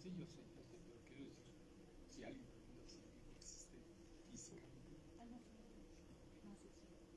Sí, yo sé, pero quiero decir, si alguien pregunta si existe físicamente. No, es el caso.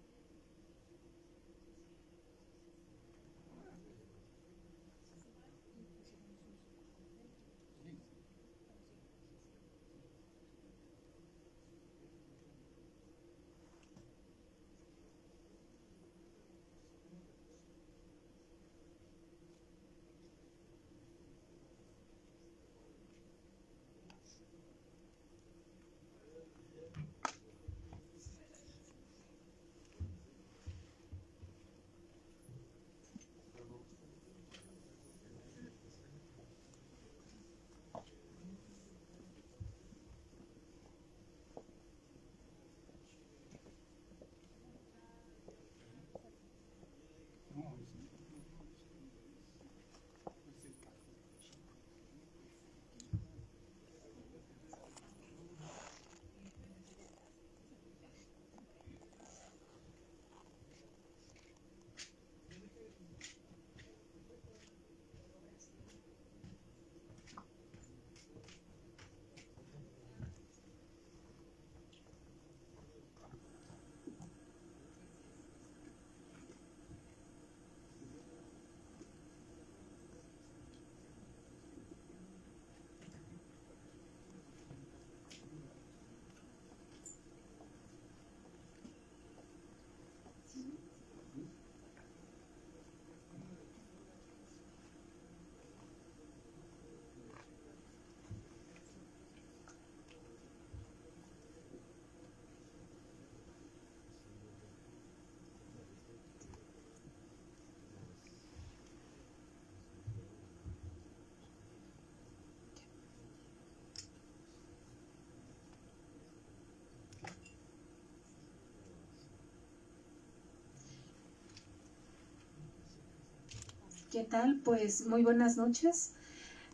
¿Qué tal? Pues muy buenas noches.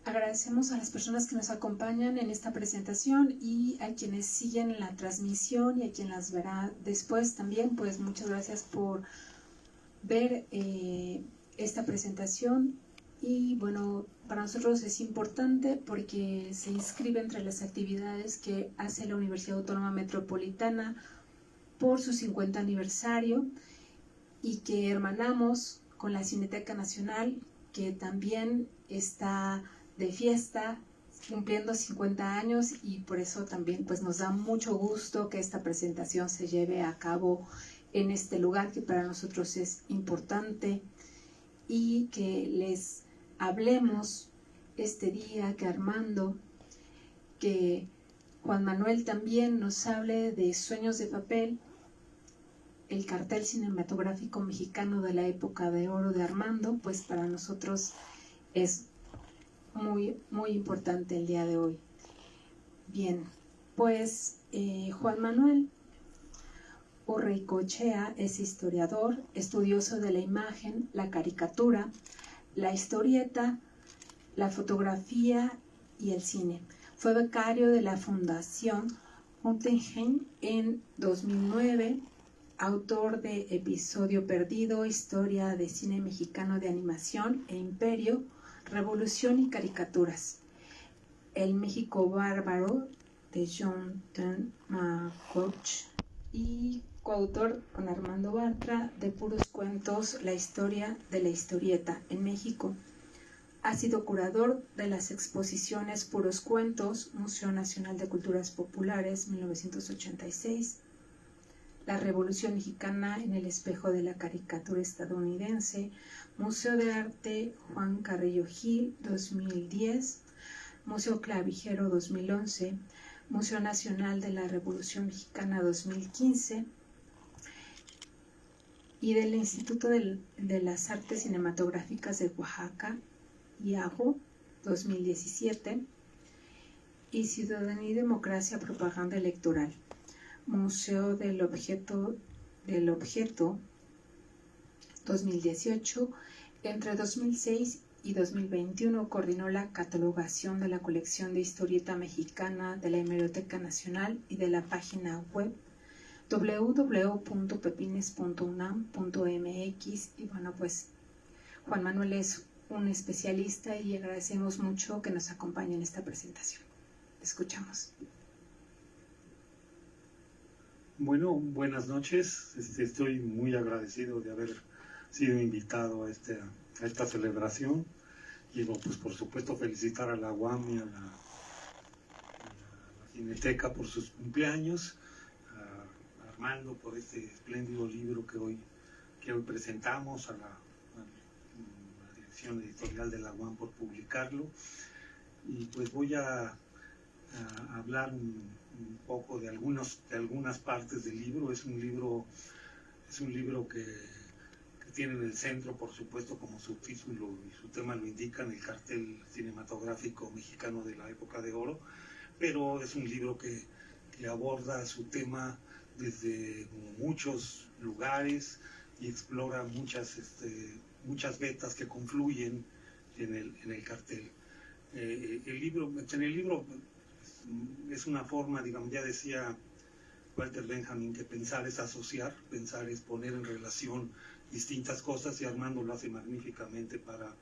Agradecemos a las personas que nos acompañan en esta presentación y a quienes siguen la transmisión y a quien las verá después también. Pues muchas gracias por ver esta presentación. Y bueno, para nosotros es importante porque se inscribe entre las actividades que hace la Universidad Autónoma Metropolitana por su 50 aniversario y que hermanamos con la Cineteca Nacional, que también está de fiesta, cumpliendo 50 años, y por eso también pues nos da mucho gusto que esta presentación se lleve a cabo en este lugar que para nosotros es importante, y que les hablemos este día, que Armando, que Juan Manuel también nos hable de Sueños de Papel, el cartel cinematográfico mexicano de la época de oro de Armando. Pues para nosotros es muy, muy importante el día de hoy. Bien, pues Juan Manuel Urreicoechea es historiador, estudioso de la imagen, la caricatura, la historieta, la fotografía y el cine. Fue becario de la Fundación Guggenheim en 2009, autor de Episodio Perdido, Historia de Cine Mexicano de Animación e Imperio, Revolución y Caricaturas, El México Bárbaro de John Coach, y coautor con Armando Bartra de Puros Cuentos, la historia de la historieta en México. Ha sido curador de las exposiciones Puros Cuentos, Museo Nacional de Culturas Populares, 1986, La Revolución Mexicana en el espejo de la caricatura estadounidense, Museo de Arte Juan Carrillo Gil, 2010, Museo Clavijero, 2011, Museo Nacional de la Revolución Mexicana, 2015, y del Instituto de las Artes Cinematográficas de Oaxaca, IAGO, 2017, y Ciudadanía y Democracia, Propaganda Electoral, Museo del Objeto, 2018. Entre 2006 y 2021 coordinó la catalogación de la colección de historieta mexicana de la Hemeroteca Nacional y de la página web www.pepines.unam.mx. Y bueno, pues Juan Manuel es un especialista y agradecemos mucho que nos acompañe en esta presentación. Escuchamos. Bueno, buenas noches. Estoy muy agradecido de haber sido invitado a esta celebración. Y bueno, pues por supuesto felicitar a la UAM y a la Cineteca por sus cumpleaños, a Armando por este espléndido libro que hoy presentamos, a la Dirección Editorial de la UAM por publicarlo. Y pues voy a hablar un poco de algunas partes del libro. Es un libro que tiene en el centro, por supuesto, como su título y su tema lo indican, el cartel cinematográfico mexicano de la época de oro, pero es un libro que aborda su tema desde muchos lugares y explora muchas vetas que confluyen en el cartel. En el libro es una forma, digamos, ya decía Walter Benjamin, que pensar es asociar, pensar es poner en relación distintas cosas, y Armando lo hace magníficamente para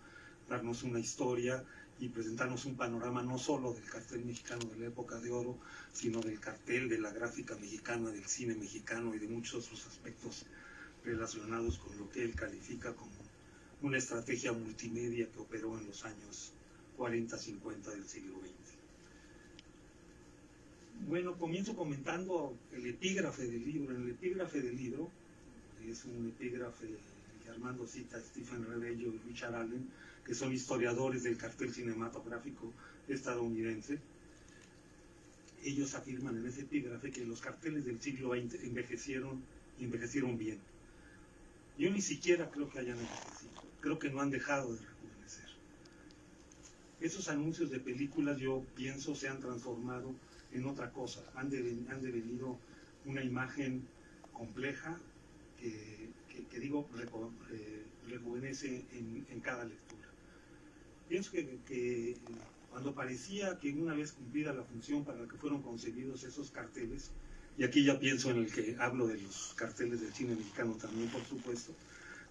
darnos una historia y presentarnos un panorama no solo del cartel mexicano de la época de oro, sino del cartel, de la gráfica mexicana, del cine mexicano y de muchos otros aspectos relacionados con lo que él califica como una estrategia multimedia que operó en los años 40-50 del siglo XX. Bueno, comienzo comentando el epígrafe del libro. En el epígrafe del libro, es un epígrafe que Armando cita a Stephen Rebello y Richard Allen, que son historiadores del cartel cinematográfico estadounidense. Ellos afirman en ese epígrafe que los carteles del siglo XX envejecieron bien. Yo ni siquiera creo que hayan envejecido, creo que no han dejado de rejuvenecer. Esos anuncios de películas, yo pienso, se han transformado en otra cosa, han devenido una imagen compleja que rejuvenece en cada lectura. Pienso que cuando parecía que una vez cumplida la función para la que fueron concebidos esos carteles, y aquí ya pienso en el que hablo de los carteles del cine mexicano también, por supuesto,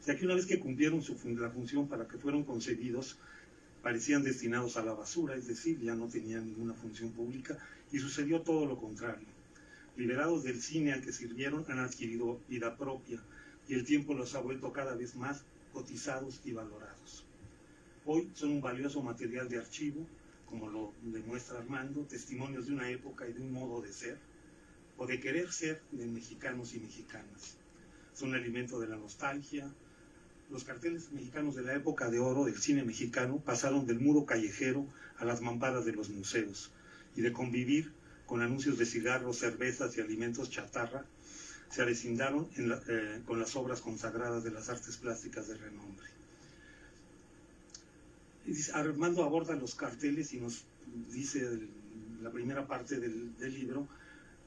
o sea que una vez que cumplieron la función para que fueron concebidos, parecían destinados a la basura, es decir, ya no tenían ninguna función pública, y sucedió todo lo contrario. Liberados del cine al que sirvieron, han adquirido vida propia, y el tiempo los ha vuelto cada vez más cotizados y valorados. Hoy son un valioso material de archivo, como lo demuestra Armando, testimonios de una época y de un modo de ser, o de querer ser, de mexicanos y mexicanas. Son alimento de la nostalgia. Los carteles mexicanos de la época de oro del cine mexicano pasaron del muro callejero a las mamparas de los museos, y de convivir con anuncios de cigarros, cervezas y alimentos chatarra, se avecindaron con las obras consagradas de las artes plásticas de renombre. Armando aborda los carteles y nos dice la primera parte del libro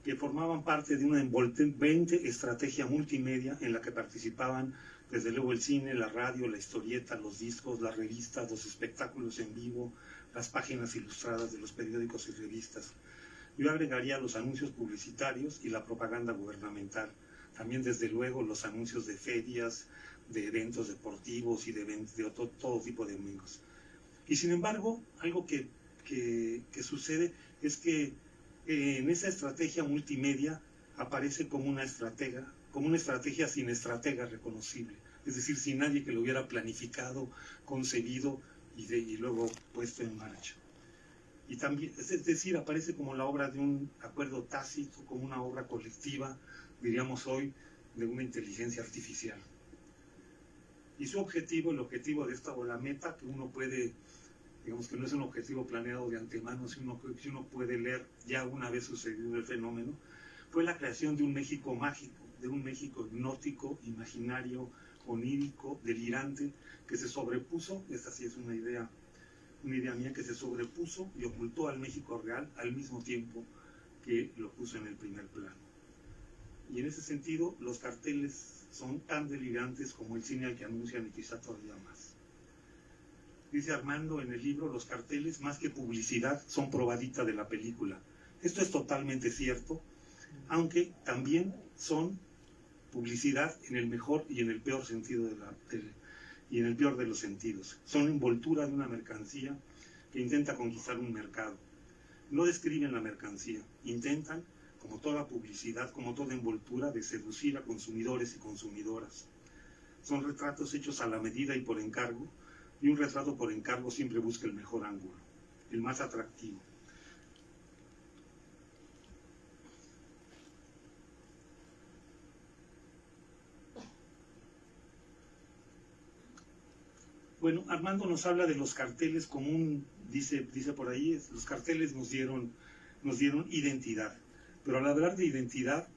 que formaban parte de una envolvente estrategia multimedia en la que participaban desde luego el cine, la radio, la historieta, los discos, las revistas, los espectáculos en vivo, las páginas ilustradas de los periódicos y revistas. Yo agregaría los anuncios publicitarios y la propaganda gubernamental. También, desde luego, los anuncios de ferias, de eventos deportivos y de todo tipo de eventos. Y sin embargo, algo que sucede es que en esa estrategia multimedia aparece como una estrategia sin estratega reconocible. Es decir, sin nadie que lo hubiera planificado, concebido y luego puesto en marcha. Y también, es decir, aparece como la obra de un acuerdo tácito, como una obra colectiva, diríamos hoy, de una inteligencia artificial. Y su objetivo, el objetivo de esta, o la meta que uno puede, digamos que no es un objetivo planeado de antemano, sino que uno puede leer ya una vez sucedido el fenómeno, fue la creación de un México mágico, de un México hipnótico, imaginario, onírico, delirante, que se sobrepuso, esta sí es una idea mía, que se sobrepuso y ocultó al México real al mismo tiempo que lo puso en el primer plano. Y en ese sentido, los carteles son tan delirantes como el cine al que anuncian, y quizá todavía más. Dice Armando en el libro, los carteles, más que publicidad, son probadita de la película. Esto es totalmente cierto, aunque también son publicidad en el mejor y en el peor sentido y en el peor de los sentidos. Son envoltura de una mercancía que intenta conquistar un mercado. No describen la mercancía, intentan, como toda publicidad, como toda envoltura, de seducir a consumidores y consumidoras. Son retratos hechos a la medida y por encargo, y un retrato por encargo siempre busca el mejor ángulo, el más atractivo. Bueno, Armando nos habla de los carteles como dice por ahí, los carteles nos dieron identidad. Pero al hablar de identidad,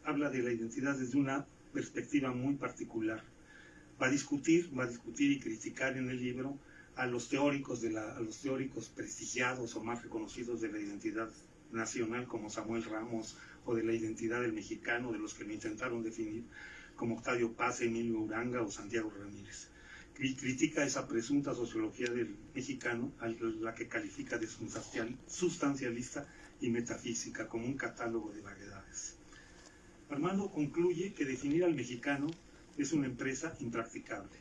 habla de la identidad desde una perspectiva muy particular. Va a discutir y criticar en el libro a los teóricos prestigiados o más reconocidos de la identidad nacional, como Samuel Ramos, o de la identidad del mexicano, de los que lo intentaron definir, como Octavio Paz, Emilio Uranga o Santiago Ramírez. Critica esa presunta sociología del mexicano, a la que califica de sustancialista y metafísica, como un catálogo de vaguedades. Armando concluye que definir al mexicano es una empresa impracticable.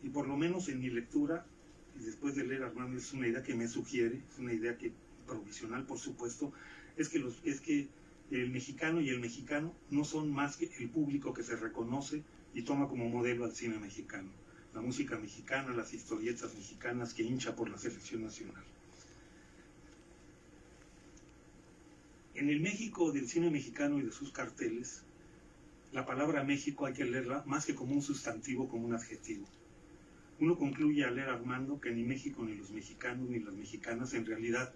Y por lo menos en mi lectura, y después de leer a Armando, es una idea que me sugiere, es una idea que, provisional por supuesto, es que el mexicano y el mexicano no son más que el público que se reconoce y toma como modelo al cine mexicano, la música mexicana, las historietas mexicanas que hincha por la selección nacional. En el México del cine mexicano y de sus carteles, la palabra México hay que leerla más que como un sustantivo, como un adjetivo. Uno concluye al leer a Armando que ni México, ni los mexicanos, ni las mexicanas en realidad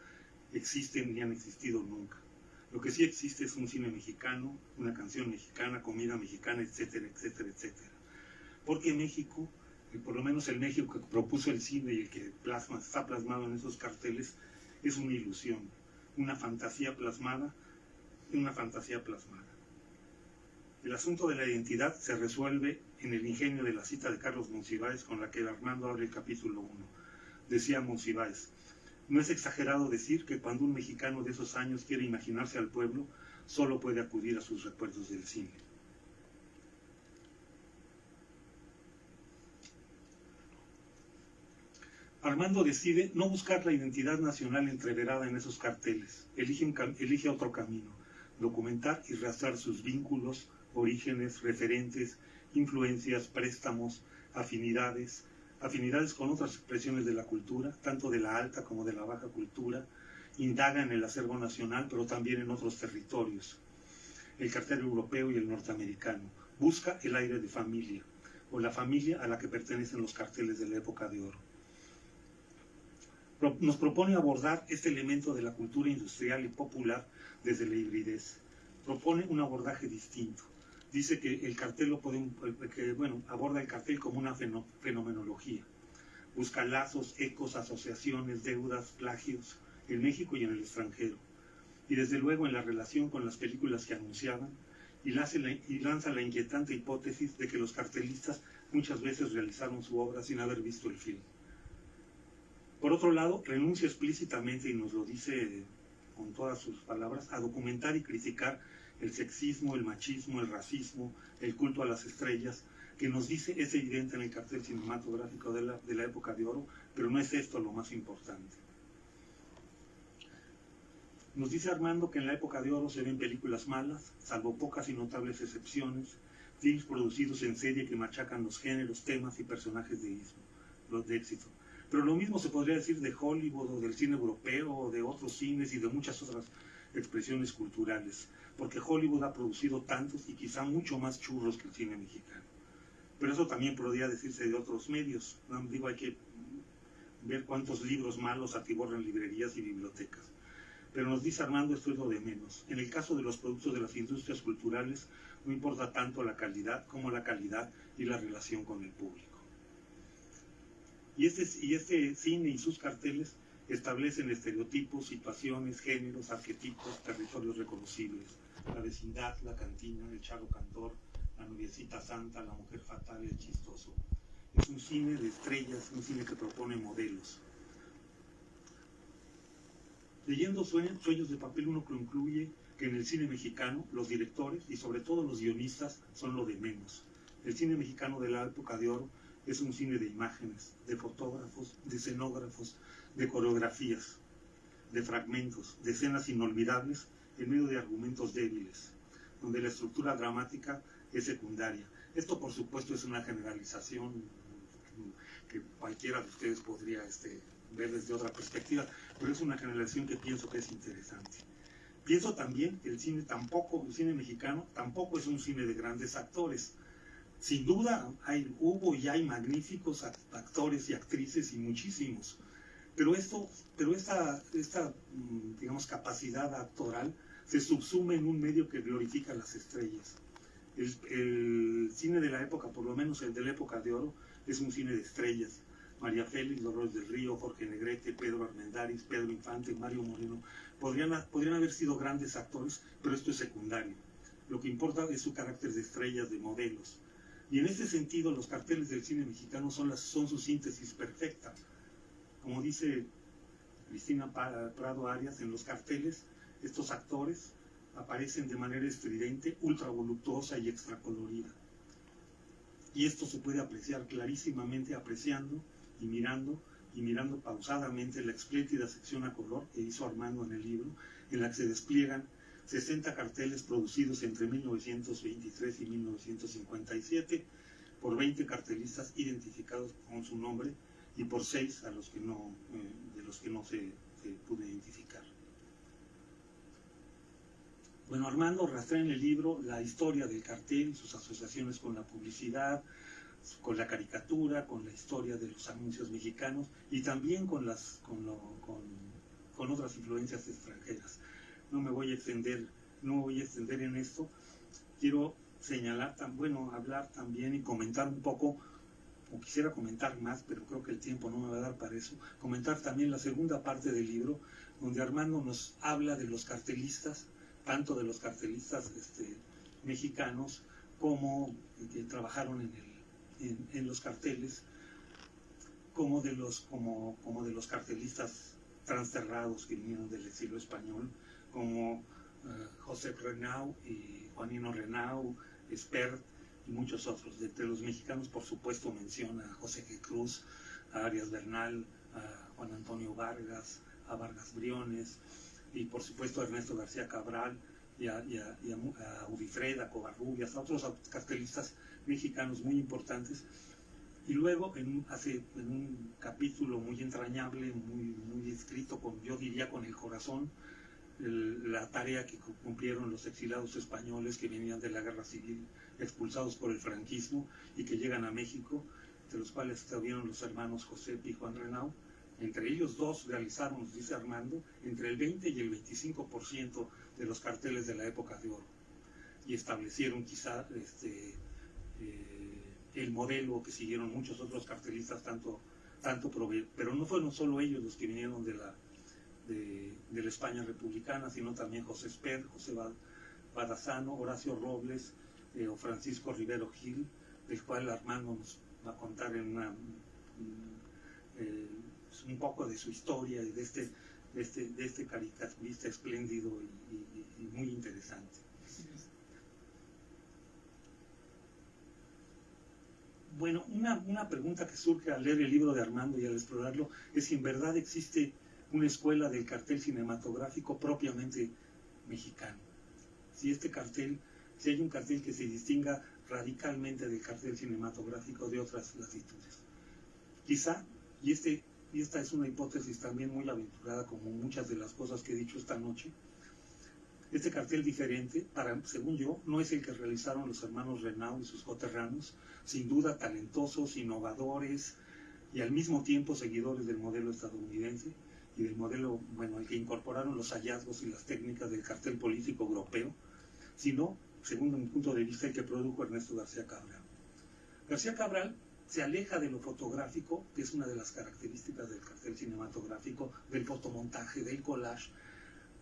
existen ni han existido nunca. Lo que sí existe es un cine mexicano, una canción mexicana, comida mexicana, etcétera, etcétera, etcétera. Porque México, por lo menos el México que propuso el cine y el que está plasmado en esos carteles, es una ilusión, una fantasía plasmada. El asunto de la identidad se resuelve en el ingenio de la cita de Carlos Monsiváis con la que Armando abre el capítulo 1. Decía Monsiváis: no es exagerado decir que cuando un mexicano de esos años quiere imaginarse al pueblo, solo puede acudir a sus recuerdos del cine. Armando decide no buscar la identidad nacional entreverada en esos carteles. Elige otro camino: documentar y rastrear sus vínculos, orígenes, referentes, influencias, préstamos, afinidades con otras expresiones de la cultura, tanto de la alta como de la baja cultura. Indaga en el acervo nacional, pero también en otros territorios, el cartel europeo y el norteamericano. Busca el aire de familia, o la familia a la que pertenecen los carteles de la época de oro. Nos propone abordar este elemento de la cultura industrial y popular desde la hibridez. Propone un abordaje distinto. Dice que el cartel aborda el cartel como una fenomenología. Busca lazos, ecos, asociaciones, deudas, plagios, en México y en el extranjero. Y desde luego en la relación con las películas que anunciaban, y lanza la inquietante hipótesis de que los cartelistas muchas veces realizaron su obra sin haber visto el film. Por otro lado, renuncia explícitamente, y nos lo dice con todas sus palabras, a documentar y criticar el sexismo, el machismo, el racismo, el culto a las estrellas, que nos dice es evidente en el cartel cinematográfico de la época de oro, pero no es esto lo más importante. Nos dice Armando que en la época de oro se ven películas malas, salvo pocas y notables excepciones, films producidos en serie que machacan los géneros, temas y personajes de istmo. los de éxito. Pero lo mismo se podría decir de Hollywood o del cine europeo o de otros cines y de muchas otras expresiones culturales, porque Hollywood ha producido tantos y quizá mucho más churros que el cine mexicano. Pero eso también podría decirse de otros medios. No digo, hay que ver cuántos libros malos atiborran librerías y bibliotecas. Pero nos dice Armando, esto es lo de menos. En el caso de los productos de las industrias culturales, no importa tanto la calidad como la calidad y la relación con el público. Y este cine y sus carteles establecen estereotipos, situaciones, géneros, arquetipos, territorios reconocibles. La vecindad, la cantina, el charro cantor, la noviecita santa, la mujer fatal, el chistoso. Es un cine de estrellas, un cine que propone modelos. Leyendo Sueños de papel uno concluye que en el cine mexicano los directores y sobre todo los guionistas son lo de menos. El cine mexicano de la época de oro es un cine de imágenes, de fotógrafos, de escenógrafos, de coreografías, de fragmentos, de escenas inolvidables en medio de argumentos débiles, donde la estructura dramática es secundaria. Esto, por supuesto, es una generalización que cualquiera de ustedes podría ver desde otra perspectiva, pero es una generalización que pienso que es interesante. Pienso también que el cine mexicano tampoco es un cine de grandes actores. Sin duda hubo y hay magníficos actores y actrices y muchísimos, pero esta digamos, capacidad actoral se subsume en un medio que glorifica las estrellas. El cine de la época, por lo menos el de la época de oro, es un cine de estrellas. María Félix, Dolores del Río, Jorge Negrete, Pedro Armendáriz, Pedro Infante, Mario Moreno, podrían haber sido grandes actores, pero esto es secundario. Lo que importa es su carácter de estrellas, de modelos. Y en ese sentido, los carteles del cine mexicano son su síntesis perfecta. Como dice Cristina Prado Arias, en los carteles, estos actores aparecen de manera estridente, ultra voluptuosa y extracolorida. Y esto se puede apreciar clarísimamente apreciando y mirando pausadamente la espléndida sección a color que hizo Armando en el libro, en la que se despliegan 60 carteles producidos entre 1923 y 1957 por 20 cartelistas identificados con su nombre y por 6 de los que no se pudo identificar. Bueno, Armando rastrea en el libro la historia del cartel, sus asociaciones con la publicidad, con la caricatura, con la historia de los anuncios mexicanos y también con otras influencias extranjeras. No me voy a extender en esto. Quiero señalar, hablar también y comentar un poco, o quisiera comentar más, pero creo que el tiempo no me va a dar para eso, comentar también la segunda parte del libro, donde Armando nos habla de los cartelistas, tanto de los cartelistas mexicanos como que trabajaron en los carteles, como de los cartelistas transterrados que vinieron del exilio español, como José Renau y Juanino Renau, Espert y muchos otros. De entre los mexicanos, por supuesto, menciona a José G. Cruz, a Arias Bernal, a Juan Antonio Vargas, a Vargas Briones, y por supuesto a Ernesto García Cabral y a Ubifreda, a Covarrubias, a otros cartelistas mexicanos muy importantes. Y luego en un capítulo muy entrañable, muy escrito, yo diría con el corazón, la tarea que cumplieron los exilados españoles que venían de la guerra civil, expulsados por el franquismo y que llegan a México, de los cuales estuvieron los hermanos José y Juan Renau. Entre ellos dos realizaron, nos dice Armando, entre el 20 y el 25% de los carteles de la época de oro. Y establecieron quizá el modelo que siguieron muchos otros cartelistas, pero no fueron solo ellos los que vinieron de la España republicana, sino también José Espert, José Badazano, Horacio Robles o Francisco Rivero Gil, del cual Armando nos va a contar un poco de su historia y de este caricaturista espléndido y muy interesante. Bueno, una pregunta que surge al leer el libro de Armando y al explorarlo es si en verdad existe una escuela del cartel cinematográfico propiamente mexicano. Si hay un cartel que se distinga radicalmente del cartel cinematográfico de otras latitudes. Quizá, y esta es una hipótesis también muy aventurada, como muchas de las cosas que he dicho esta noche, este cartel diferente, según yo, no es el que realizaron los hermanos Renaud y sus coterráneos, sin duda talentosos, innovadores y al mismo tiempo seguidores del modelo estadounidense y del modelo, el que incorporaron los hallazgos y las técnicas del cartel político europeo, sino, según mi punto de vista, el que produjo Ernesto García Cabral. García Cabral se aleja de lo fotográfico, que es una de las características del cartel cinematográfico, del fotomontaje, del collage,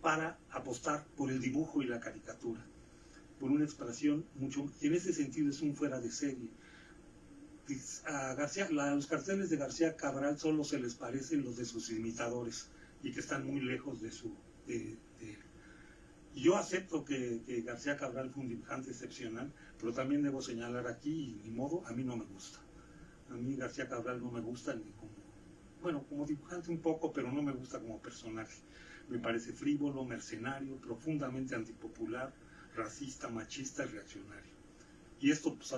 para apostar por el dibujo y la caricatura, por una expresión y en ese sentido es un fuera de serie. A los carteles de García Cabral solo se les parecen los de sus imitadores y que están muy lejos de él. Yo acepto que García Cabral fue un dibujante excepcional, pero también debo señalar aquí, ni modo, a mí no me gusta. A mí García Cabral no me gusta ni como dibujante un poco, pero no me gusta como personaje. Me parece frívolo, mercenario, profundamente antipopular, racista, machista y reaccionario. Y esto, pues,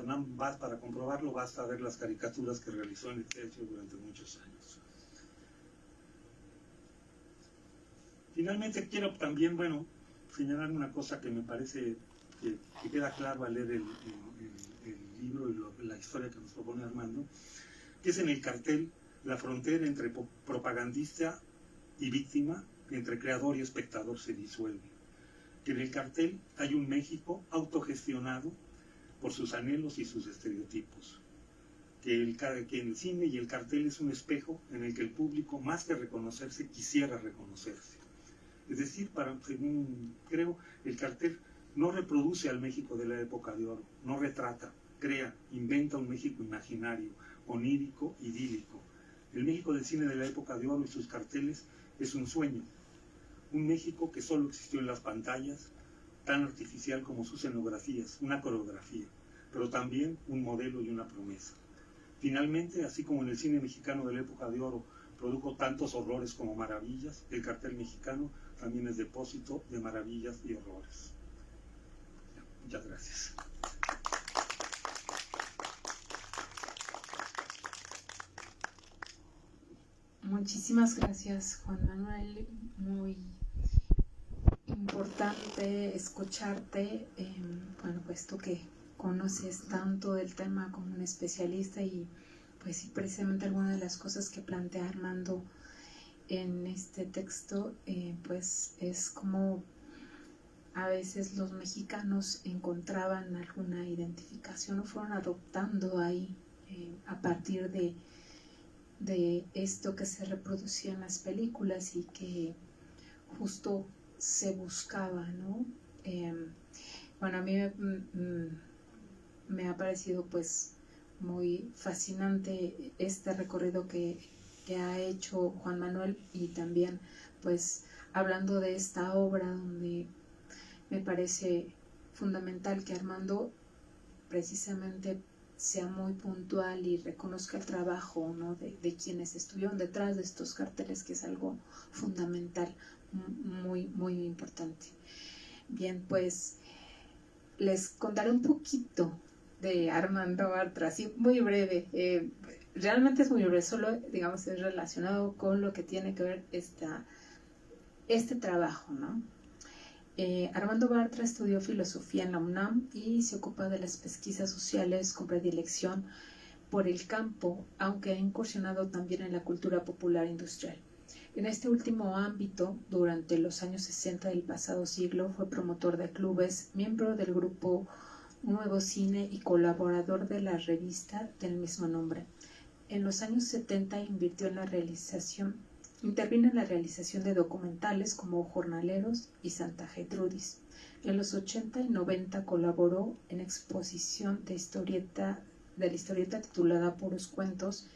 para comprobarlo, basta ver las caricaturas que realizó en Excelsior durante muchos años. Finalmente quiero también, señalar una cosa que me parece que queda claro al leer el libro y la historia que nos propone Armando, que es en el cartel la frontera entre propagandista y víctima, entre creador y espectador se disuelve. Que en el cartel hay un México autogestionado por sus anhelos y sus estereotipos. Que el cine y el cartel es un espejo en el que el público, más que reconocerse, quisiera reconocerse. Es decir, según creo, el cartel no reproduce al México de la época de oro, no retrata, crea, inventa un México imaginario, onírico, idílico. El México del cine de la época de oro y sus carteles es un sueño, un México que solo existió en las pantallas, tan artificial como sus escenografías, una coreografía, pero también un modelo y una promesa. Finalmente, así como en el cine mexicano de la época de oro produjo tantos horrores como maravillas, el cartel mexicano también es depósito de maravillas y horrores. Muchas gracias. Muchísimas gracias, Juan Manuel. Muy importante escucharte, puesto que conoces tanto del tema como un especialista y pues sí, precisamente alguna de las cosas que plantea Armando en este texto, pues es como a veces los mexicanos encontraban alguna identificación o fueron adoptando ahí a partir de esto que se reproducía en las películas y que justo se buscaba, ¿no? A mí me ha parecido pues muy fascinante este recorrido que ha hecho Juan Manuel y también pues hablando de esta obra donde me parece fundamental que Armando precisamente sea muy puntual y reconozca el trabajo, ¿no? de quienes estuvieron detrás de estos carteles, que es algo fundamental, muy, muy importante. Bien, pues les contaré un poquito de Armando Bartra, así muy breve. Realmente es muy breve, solo digamos es relacionado con lo que tiene que ver este trabajo, ¿no? Armando Bartra estudió filosofía en la UNAM y se ocupa de las pesquisas sociales con predilección por el campo, aunque ha incursionado también en la cultura popular industrial. En este último ámbito, durante los años 60 del pasado siglo, fue promotor de clubes, miembro del grupo Nuevo Cine y colaborador de la revista del mismo nombre. En los años 70 intervino en la realización de documentales como Jornaleros y Santa Gertrudis. En los 80 y 90 colaboró en exposición de la historieta titulada Puros Cuentos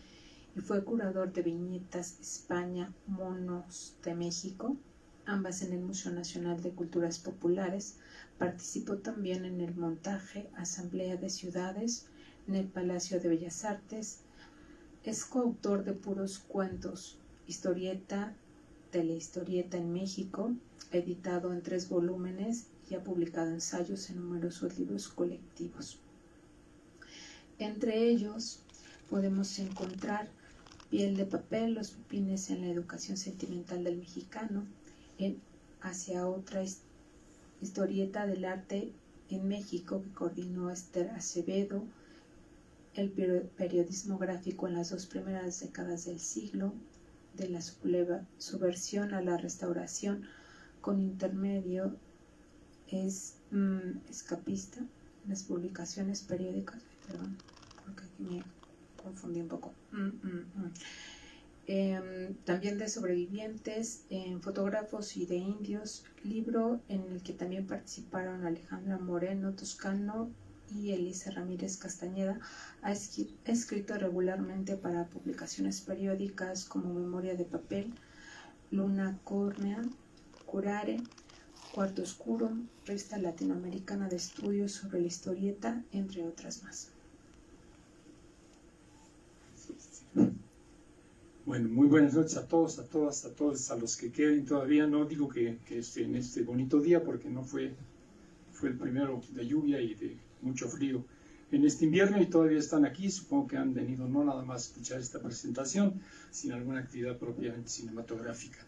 y fue curador de Viñetas España, Monos de México, ambas en el Museo Nacional de Culturas Populares. Participó también en el montaje Asamblea de Ciudades en el Palacio de Bellas Artes. Es coautor de Puros Cuentos, historieta, telehistorieta en México, editado en 3 volúmenes y ha publicado ensayos en numerosos libros colectivos. Entre ellos podemos encontrar Piel de papel, los pipines en la educación sentimental del mexicano, hacia otra historieta del arte en México que coordinó Esther Acevedo, el periodismo gráfico en las 2 primeras décadas del siglo, de la subversión a la restauración, con intermedio escapista, las publicaciones periódicas, perdón, porque aquí me confundí un poco. También de sobrevivientes, fotógrafos y de indios, libro en el que también participaron Alejandra Moreno Toscano y Elisa Ramírez Castañeda. Ha escrito regularmente para publicaciones periódicas como Memoria de Papel, Luna Córnea, Curare, Cuarto Oscuro, Revista Latinoamericana de Estudios sobre la Historieta, entre otras más. Bueno, muy buenas noches a todos, a todas, a todos, a los que queden todavía. No digo que en este bonito día, porque no fue el primero de lluvia y de mucho frío en este invierno, y todavía están aquí. Supongo que han venido no nada más a escuchar esta presentación, sino alguna actividad propiamente cinematográfica.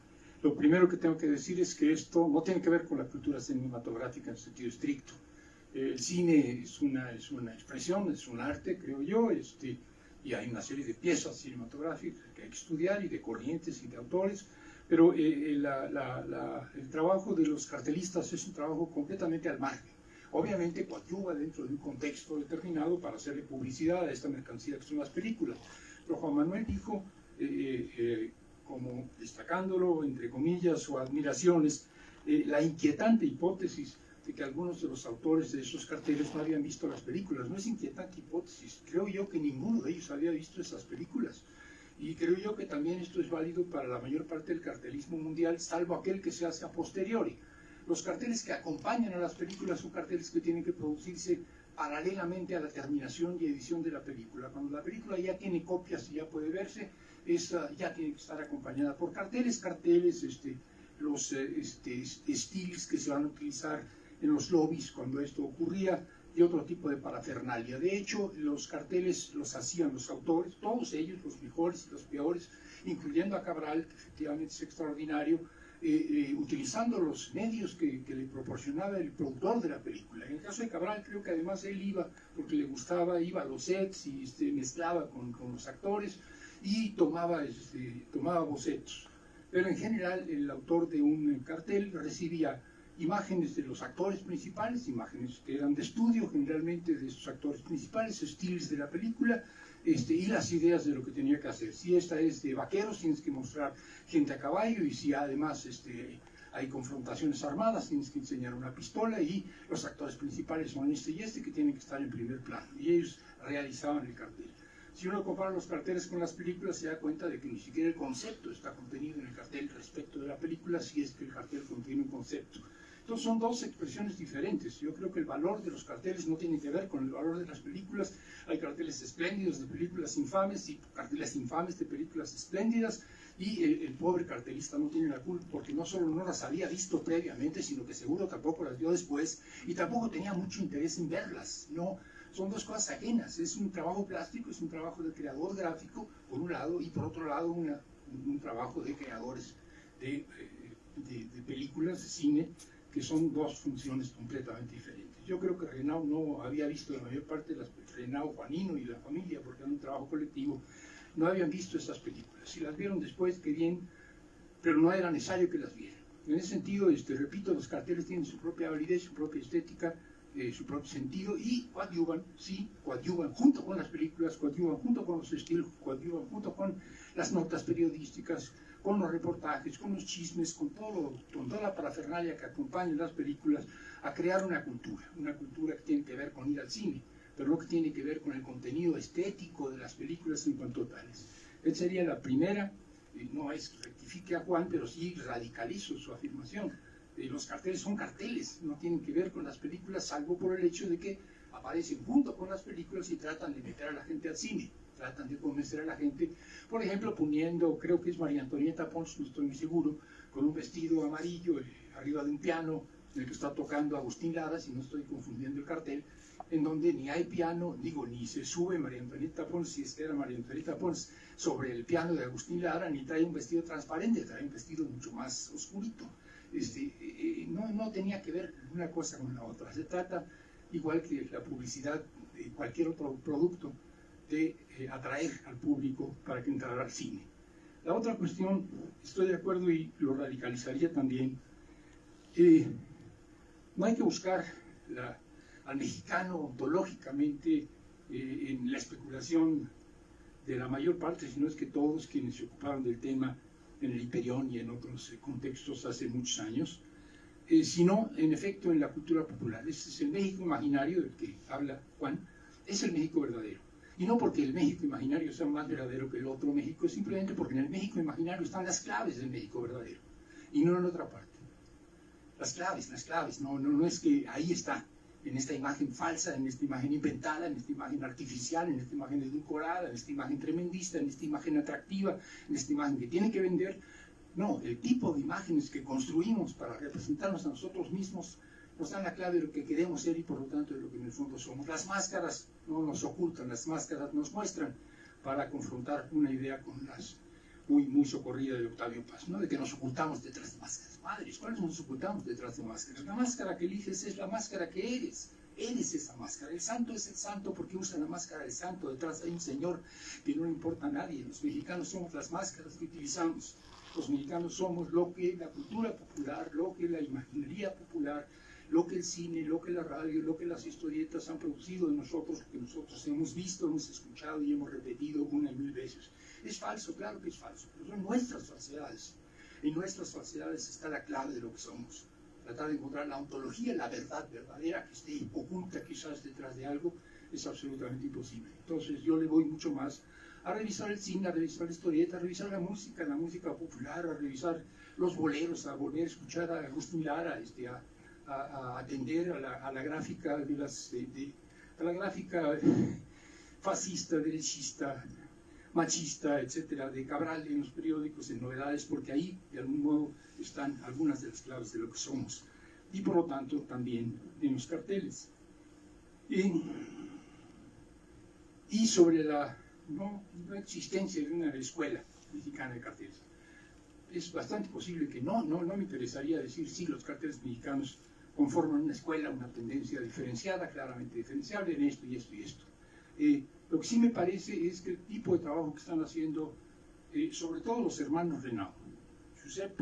Lo primero que tengo que decir es que esto no tiene que ver con la cultura cinematográfica en sentido estricto. El cine es una expresión, es un arte, creo yo, y hay una serie de piezas cinematográficas que hay que estudiar, y de corrientes y de autores, pero el trabajo de los cartelistas es un trabajo completamente al margen. Obviamente coadyuva dentro de un contexto determinado para hacerle publicidad a esta mercancía que son las películas. Pero Juan Manuel dijo, como destacándolo entre comillas o admiraciones, la inquietante hipótesis de que algunos de los autores de esos carteles no habían visto las películas. No es inquietante hipótesis, creo yo que ninguno de ellos había visto esas películas. Y creo yo que también esto es válido para la mayor parte del cartelismo mundial, salvo aquel que se hace a posteriori. Los carteles que acompañan a las películas son carteles que tienen que producirse paralelamente a la terminación y edición de la película. Cuando la película ya tiene copias y ya puede verse, ya tiene que estar acompañada por carteles, los estilos que se van a utilizar en los lobbies cuando esto ocurría, y otro tipo de parafernalia. De hecho, los carteles los hacían los autores, todos ellos, los mejores y los peores, incluyendo a Cabral, que efectivamente es extraordinario, utilizando los medios que le proporcionaba el productor de la película. En el caso de Cabral, creo que además él iba, porque le gustaba, iba a los sets y mezclaba con los actores y tomaba bocetos. Pero en general, el autor de un cartel recibía imágenes de los actores principales, imágenes que eran de estudio generalmente de esos actores principales, estilos de la película, y las ideas de lo que tenía que hacer. Si esta es de vaqueros, tienes que mostrar gente a caballo, y si además hay confrontaciones armadas, tienes que enseñar una pistola, y los actores principales son este y este que tienen que estar en primer plano, y ellos realizaban el cartel. Si uno compara los carteles con las películas, se da cuenta de que ni siquiera el concepto está contenido en el cartel respecto de la película, si es que el cartel contiene un concepto. Entonces son dos expresiones diferentes. Yo creo que el valor de los carteles no tiene que ver con el valor de las películas. Hay carteles espléndidos de películas infames y carteles infames de películas espléndidas, y el pobre cartelista no tiene la culpa, porque no solo no las había visto previamente, sino que seguro tampoco las vio después, y tampoco tenía mucho interés en verlas. No, son dos cosas ajenas. Es un trabajo plástico, es un trabajo de creador gráfico, por un lado, y por otro lado un trabajo de creadores de películas, de cine, que son dos funciones completamente diferentes. Yo creo que Renau no había visto la mayor parte de las Renau, Juanino y la familia, porque era un trabajo colectivo, no habían visto esas películas. Si las vieron después, qué bien, pero no era necesario que las vieran. En ese sentido, repito, los carteles tienen su propia validez, su propia estética, su propio sentido, y coadyuvan junto con las películas, coadyuvan junto con los estilos, coadyuvan junto con las notas periodísticas, con los reportajes, con los chismes, con toda la parafernalia que acompaña las películas, a crear una cultura que tiene que ver con ir al cine, pero no que tiene que ver con el contenido estético de las películas en cuanto tales. Él sería la primera, no es que rectifique a Juan, pero sí radicalizo su afirmación. Los carteles son carteles, no tienen que ver con las películas, salvo por el hecho de que aparecen junto con las películas y tratan de meter a la gente al cine. Tratan de convencer a la gente, por ejemplo, poniendo, creo que es María Antonieta Pons, no estoy muy seguro, con un vestido amarillo arriba de un piano en el que está tocando Agustín Lara, si no estoy confundiendo el cartel, en donde ni hay piano, digo, ni se sube María Antonieta Pons, si es que era María Antonieta Pons, sobre el piano de Agustín Lara, ni trae un vestido transparente, trae un vestido mucho más oscurito. No tenía que ver una cosa con la otra. Se trata, igual que la publicidad de cualquier otro producto, de atraer al público para que entrara al cine. La otra cuestión, estoy de acuerdo y lo radicalizaría también, no hay que buscar al mexicano ontológicamente en la especulación de la mayor parte, sino es que todos quienes se ocuparon del tema en el Hiperión y en otros contextos hace muchos años, sino en efecto en la cultura popular. Ese es el México imaginario del que habla Juan, es el México verdadero. Y no porque el México imaginario sea más verdadero que el otro México, simplemente porque en el México imaginario están las claves del México verdadero, y no en otra parte. Las claves, no es que ahí está, en esta imagen falsa, en esta imagen inventada, en esta imagen artificial, en esta imagen edulcorada, en esta imagen tremendista, en esta imagen atractiva, en esta imagen que tiene que vender. No, el tipo de imágenes que construimos para representarnos a nosotros mismos nos dan la clave de lo que queremos ser y por lo tanto de lo que en el fondo somos. Las máscaras no nos ocultan, las máscaras nos muestran para confrontar una idea con las muy socorrida de Octavio Paz, ¿no? De que nos ocultamos detrás de máscaras. Madres, ¿cuáles nos ocultamos detrás de máscaras? La máscara que eliges es la máscara que eres. Eres esa máscara. El santo es el santo porque usa la máscara del santo. Detrás hay un señor que no le importa a nadie. Los mexicanos somos las máscaras que utilizamos. Los mexicanos somos lo que la cultura popular, lo que la imaginería popular, lo que el cine, lo que la radio, lo que las historietas han producido de nosotros, lo que nosotros hemos visto, hemos escuchado y hemos repetido una y mil veces. Es falso, claro que es falso, pero son nuestras falsedades. En nuestras falsedades está la clave de lo que somos. Tratar de encontrar la ontología, la verdad verdadera que esté oculta quizás detrás de algo, es absolutamente imposible. Entonces yo le voy mucho más a revisar el cine, a revisar la historieta, a revisar la música popular, a revisar los boleros, a volver a escuchar a Agustín Lara, a atender a la gráfica a la gráfica fascista, derechista, machista, etcétera, de Cabral en los periódicos, en Novedades, porque ahí de algún modo están algunas de las claves de lo que somos, y por lo tanto también en los carteles. Y sobre la no existencia de una escuela mexicana de carteles. Es bastante posible que no me interesaría decir si los carteles mexicanos conforman una escuela, una tendencia diferenciada, claramente diferenciable en esto y esto y esto. Lo que sí me parece es que el tipo de trabajo que están haciendo, sobre todo los hermanos Renau, Josep,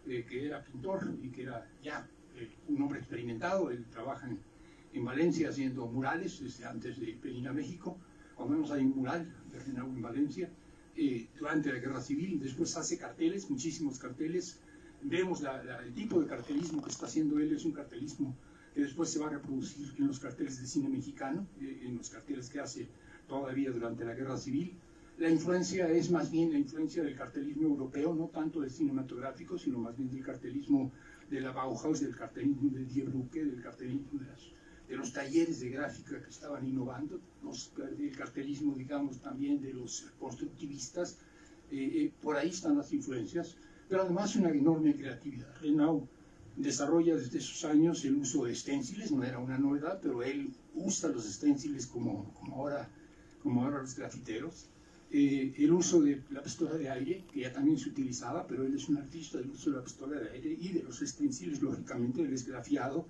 que era pintor y que era ya un hombre experimentado, él trabaja en Valencia haciendo murales desde antes de venir a México. Cuando menos hay un mural de Renau en Valencia, durante la Guerra Civil, después hace carteles, muchísimos carteles. Vemos el tipo de cartelismo que está haciendo él, es un cartelismo que después se va a reproducir en los carteles de cine mexicano, en los carteles que hace todavía durante la Guerra Civil. La influencia es más bien la influencia del cartelismo europeo, no tanto del cinematográfico, sino más bien del cartelismo de la Bauhaus, del cartelismo de Die Brücke, del cartelismo de los talleres de gráfica que estaban innovando, el cartelismo, digamos, también de los constructivistas. Por ahí están las influencias, pero además una enorme creatividad. Renau desarrolla desde esos años el uso de esténciles, no era una novedad, pero él usa los esténciles como ahora los grafiteros. El uso de la pistola de aire, que ya también se utilizaba, pero él es un artista del uso de la pistola de aire y de los esténciles, lógicamente, el esgrafiado.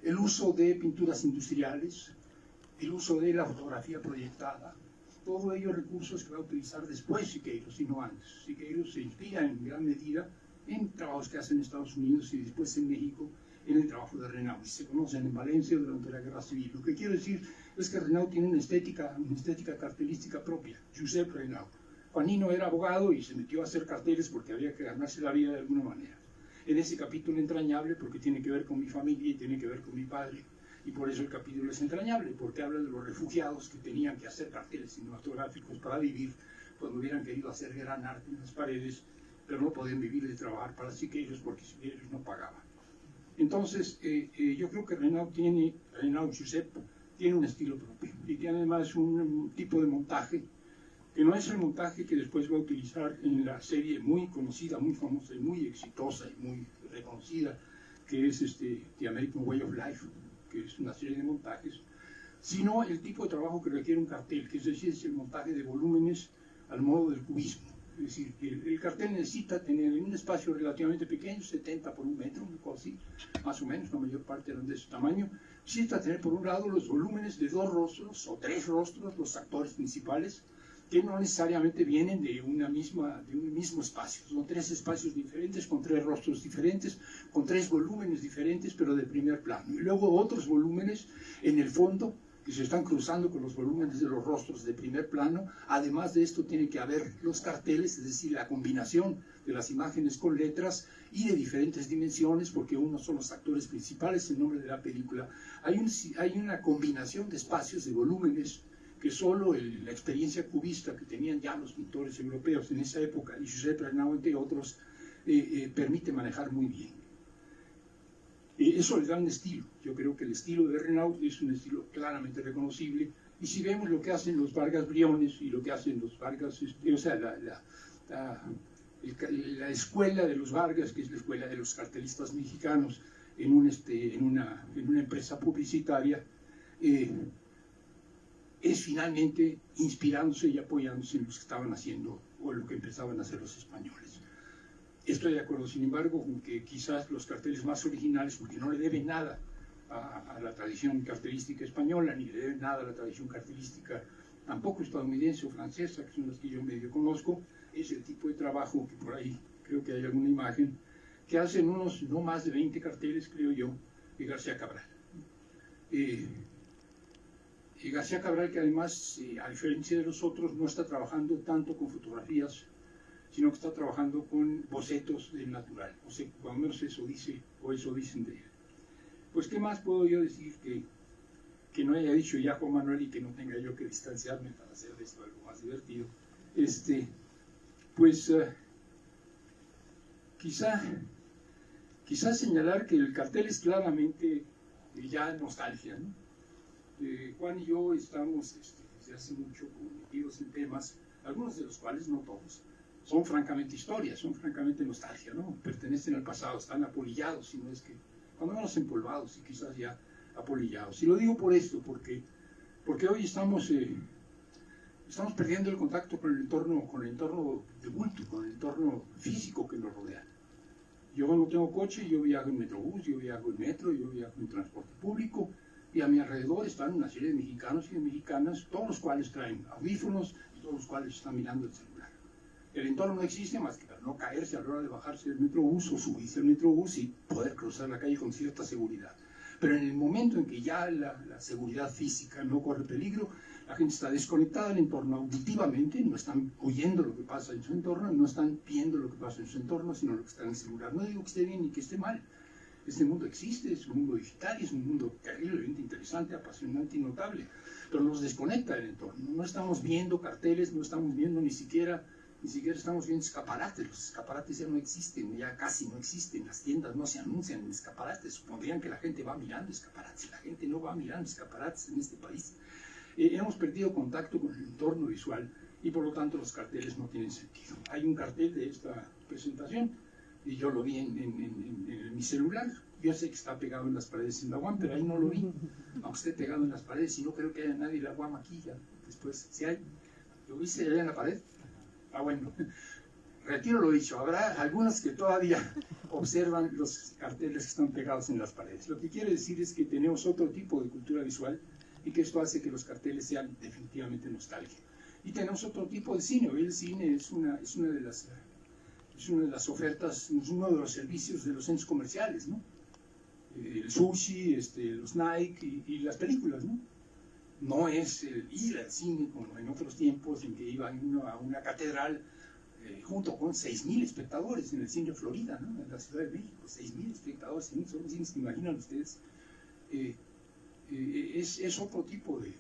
El uso de pinturas industriales, el uso de la fotografía proyectada, todo ello recursos que va a utilizar después Siqueiros y no antes. Siqueiros se inspira en gran medida en trabajos que hacen en Estados Unidos y después en México en el trabajo de Renau. Se conocen en Valencia durante la Guerra Civil. Lo que quiero decir es que Renau tiene una estética cartelística propia, Josep Renau. Juanino era abogado y se metió a hacer carteles porque había que ganarse la vida de alguna manera. En ese capítulo entrañable, porque tiene que ver con mi familia y tiene que ver con mi padre, y por eso el capítulo es entrañable, porque habla de los refugiados que tenían que hacer carteles cinematográficos para vivir cuando hubieran querido hacer gran arte en las paredes, pero no podían vivir de trabajar para Siqueiros porque Siqueiros no pagaba. Entonces, yo creo que Renau Josep tiene un estilo propio y tiene además un tipo de montaje que no es el montaje que después va a utilizar en la serie muy conocida, muy famosa y muy exitosa y muy reconocida, que es The American Way of Life, que es una serie de montajes sino el tipo de trabajo que requiere un cartel, que es decir, es el montaje de volúmenes al modo del cubismo. Es decir, que el cartel necesita tener un espacio relativamente pequeño, 70 por 1 metro, una cosa así, más o menos, la mayor parte eran de ese tamaño. Necesita tener por un lado los volúmenes de 2 rostros o 3 rostros, los actores principales, que no necesariamente vienen de un mismo espacio. Son 3 espacios diferentes, con 3 rostros diferentes, con 3 volúmenes diferentes, pero de primer plano. Y luego otros volúmenes en el fondo, que se están cruzando con los volúmenes de los rostros de primer plano. Además de esto tiene que haber los carteles, es decir, la combinación de las imágenes con letras y de diferentes dimensiones, porque unos son los actores principales, el nombre de la película. Hay una combinación de espacios, de volúmenes, que solo la experiencia cubista que tenían ya los pintores europeos en esa época, y Josep Renau entre otros, permite manejar muy bien. Eso le da un estilo. Yo creo que el estilo de Renau es un estilo claramente reconocible, y si vemos lo que hacen los Vargas Briones y lo que hacen los Vargas, o sea, la escuela de los Vargas, que es la escuela de los cartelistas mexicanos, en una empresa publicitaria, es finalmente inspirándose y apoyándose en los que estaban haciendo o lo que empezaban a hacer los españoles. Estoy de acuerdo, sin embargo, con que quizás los carteles más originales, porque no le deben nada a la tradición cartelística española, ni le deben nada a la tradición cartelística tampoco estadounidense o francesa, que son las que yo medio conozco, es el tipo de trabajo que por ahí, creo que hay alguna imagen, que hacen unos no más de 20 carteles, creo yo, de García Cabral. Y García Cabral, que además, a diferencia de los otros, no está trabajando tanto con fotografías, sino que está trabajando con bocetos del natural. O sea, cuando menos eso dice, o eso dicen de él. Pues, ¿qué más puedo yo decir que no haya dicho ya Juan Manuel y que no tenga yo que distanciarme para hacer de esto algo más divertido? Quizá señalar que el cartel es claramente ya nostalgia, ¿no? Juan y yo estamos desde hace mucho metidos en temas, algunos de los cuales, no todos, son francamente historias, son francamente nostalgia, ¿no? Pertenecen al pasado, están apolillados, si no es que, cuando menos empolvados y quizás ya apolillados. Y lo digo por esto, porque hoy estamos perdiendo el contacto con el entorno de bulto, con el entorno físico que nos rodea. Yo no tengo coche, yo viajo en metrobús, yo viajo en metro, yo viajo en transporte público, y a mi alrededor están una serie de mexicanos y de mexicanas, todos los cuales traen audífonos y todos los cuales están mirando el celular. El entorno no existe más que para no caerse a la hora de bajarse del metrobús o subirse al metrobús y poder cruzar la calle con cierta seguridad. Pero en el momento en que ya la seguridad física no corre peligro, la gente está desconectada del entorno auditivamente, no están oyendo lo que pasa en su entorno, no están viendo lo que pasa en su entorno, sino lo que está en el celular. No digo que esté bien ni que esté mal. Este mundo existe, es un mundo digital, es un mundo terriblemente interesante, apasionante y notable, pero nos desconecta del entorno. No estamos viendo carteles, no estamos viendo ni siquiera estamos viendo escaparates. Los escaparates ya no existen, ya casi no existen. Las tiendas no se anuncian en escaparates. Supondrían que la gente va mirando escaparates. La gente no va mirando escaparates en este país. Hemos perdido contacto con el entorno visual y por lo tanto los carteles no tienen sentido. Hay un cartel de esta presentación y yo lo vi en mi celular. Yo sé que está pegado en las paredes en la UAM, pero ahí no lo vi. Aunque esté pegado en las paredes, y no creo que haya nadie de la UAM aquí ya. Después, si hay, ¿lo viste allá en la pared? Ah, bueno, retiro lo dicho. Habrá algunos que todavía observan los carteles que están pegados en las paredes. Lo que quiere decir es que tenemos otro tipo de cultura visual y que esto hace que los carteles sean definitivamente nostalgia. Y tenemos otro tipo de cine. Hoy el cine es una de las ofertas, es uno de los servicios de los centros comerciales, ¿no? El sushi, los Nike y las películas, ¿no? No es el ir al cine como en otros tiempos en que iba uno a una catedral junto con 6.000 espectadores en el cine de Florida, ¿no? En la Ciudad de México, 6.000 espectadores en un solo cine, ¿se imaginan ustedes? Es otro tipo de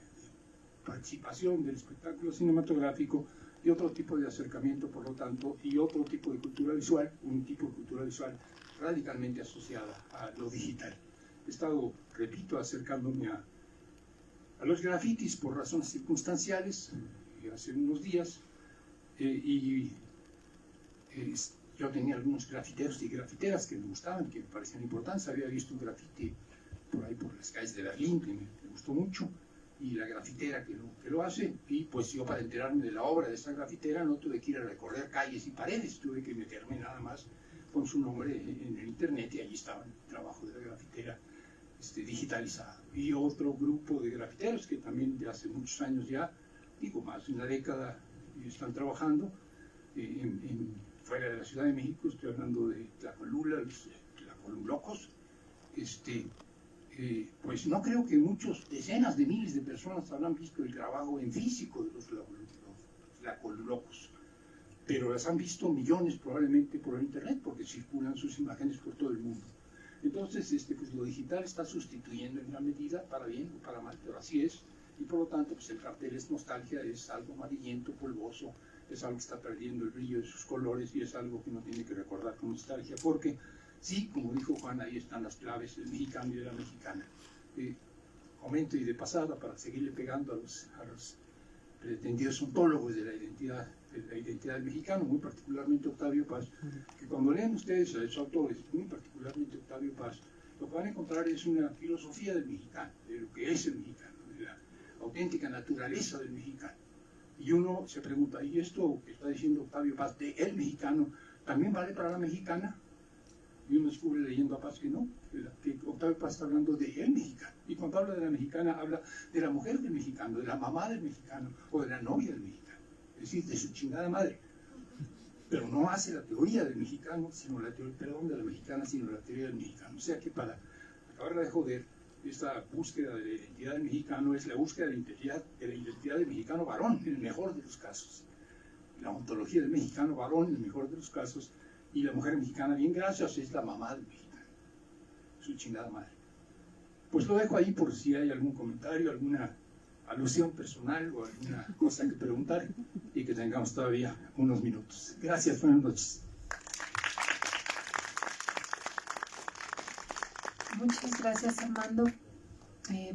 participación del espectáculo cinematográfico y otro tipo de acercamiento, por lo tanto, y otro tipo de cultura visual, un tipo de cultura visual radicalmente asociada a lo digital. He estado, repito, acercándome a los grafitis por razones circunstanciales hace unos días, yo tenía algunos grafiteros y grafiteras que me gustaban, que me parecían importantes. Había visto un grafiti por ahí por las calles de Berlín que me gustó mucho, y la grafitera que lo hace, y pues yo para enterarme de la obra de esta grafitera no tuve que ir a recorrer calles y paredes, tuve que meterme nada más con su nombre en el internet y allí estaba el trabajo de la grafitera digitalizado. Y otro grupo de grafiteros que también de hace muchos años ya, digo más de una década, están trabajando fuera de la Ciudad de México, estoy hablando de Tlacolula, los Tlacolulocos, pues no creo que decenas de miles de personas habrán visto el trabajo en físico de los Tlacolulocos, pero las han visto millones probablemente por internet, porque circulan sus imágenes por todo el mundo. Entonces, pues lo digital está sustituyendo en gran medida, para bien o para mal, pero así es, y por lo tanto, pues el cartel es nostalgia, es algo amarillento, polvoso, es algo que está perdiendo el brillo de sus colores y es algo que uno tiene que recordar con nostalgia, porque sí, como dijo Juan, ahí están las claves del mexicano y de la mexicana. Comento y de pasada, para seguirle pegando a los pretendidos ontólogos de la identidad del mexicano, muy particularmente Octavio Paz, que cuando leen ustedes a esos autores, muy particularmente Octavio Paz, lo que van a encontrar es una filosofía del mexicano, de lo que es el mexicano, de la auténtica naturaleza del mexicano. Y uno se pregunta, ¿y esto que está diciendo Octavio Paz de el mexicano también vale para la mexicana? Y uno descubre leyendo a Paz que no, que Octavio Paz está hablando de el mexicano. Y cuando habla de la mexicana, habla de la mujer del mexicano, de la mamá del mexicano o de la novia del mexicano. Es decir, de su chingada madre. Pero no hace la teoría del mexicano, sino la teoría, perdón, de la mexicana, sino la teoría del mexicano. O sea que para acabarla de joder, esta búsqueda de la identidad del mexicano es la búsqueda de la identidad del mexicano varón, en el mejor de los casos. La ontología del mexicano varón, en el mejor de los casos, y la mujer mexicana, bien gracias, es la mamá del mexicano, su chingada madre. Pues lo dejo ahí por si hay algún comentario, alguna alusión personal o alguna cosa que preguntar y que tengamos todavía unos minutos. Gracias, buenas noches. Muchas gracias, Armando.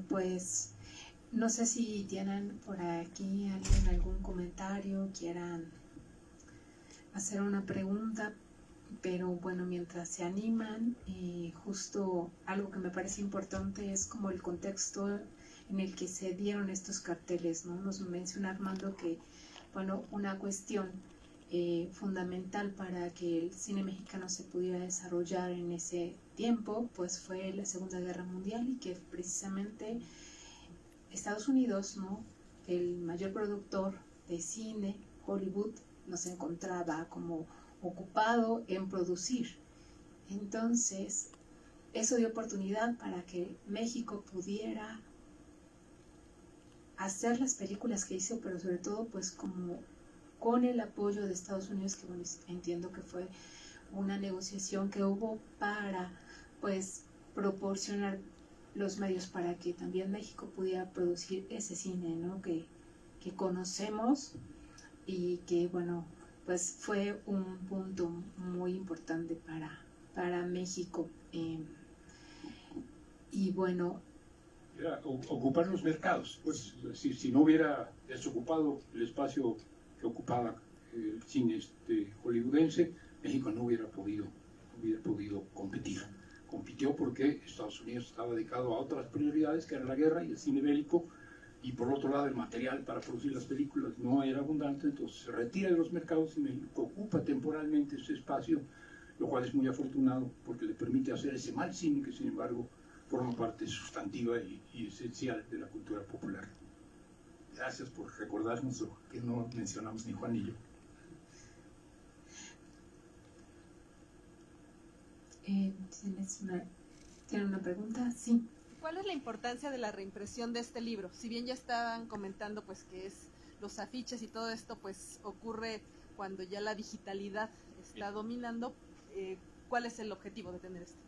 Pues no sé si tienen por aquí algún comentario, quieran hacer una pregunta, pero bueno, mientras se animan, justo algo que me parece importante es como el contexto en el que se dieron estos carteles, ¿no? Nos menciona Armando que, bueno, una cuestión fundamental para que el cine mexicano se pudiera desarrollar en ese tiempo, pues fue la Segunda Guerra Mundial, y que precisamente Estados Unidos, ¿no?, el mayor productor de cine, Hollywood, nos encontraba como ocupado en producir. Entonces, eso dio oportunidad para que México pudiera hacer las películas que hizo, pero sobre todo pues como con el apoyo de Estados Unidos, que bueno, entiendo que fue una negociación que hubo para pues proporcionar los medios para que también México pudiera producir ese cine, ¿no?, que conocemos, y que bueno, pues fue un punto muy importante para México. Y bueno, era ocupar los mercados, pues es decir, si no hubiera desocupado el espacio que ocupaba el cine hollywoodense, México no hubiera podido competir. Compitió porque Estados Unidos estaba dedicado a otras prioridades, que era la guerra y el cine bélico, y por otro lado el material para producir las películas no era abundante, entonces se retira de los mercados y México ocupa temporalmente ese espacio, lo cual es muy afortunado porque le permite hacer ese mal cine que sin embargo forma parte sustantiva y esencial de la cultura popular. Gracias por recordarnos lo que no mencionamos ni Juan ni yo. ¿Tienen una pregunta? Sí. ¿Cuál es la importancia de la reimpresión de este libro? Si bien ya estaban comentando pues que los afiches y todo esto pues ocurre cuando ya la digitalidad está dominando, ¿cuál es el objetivo de tener esto?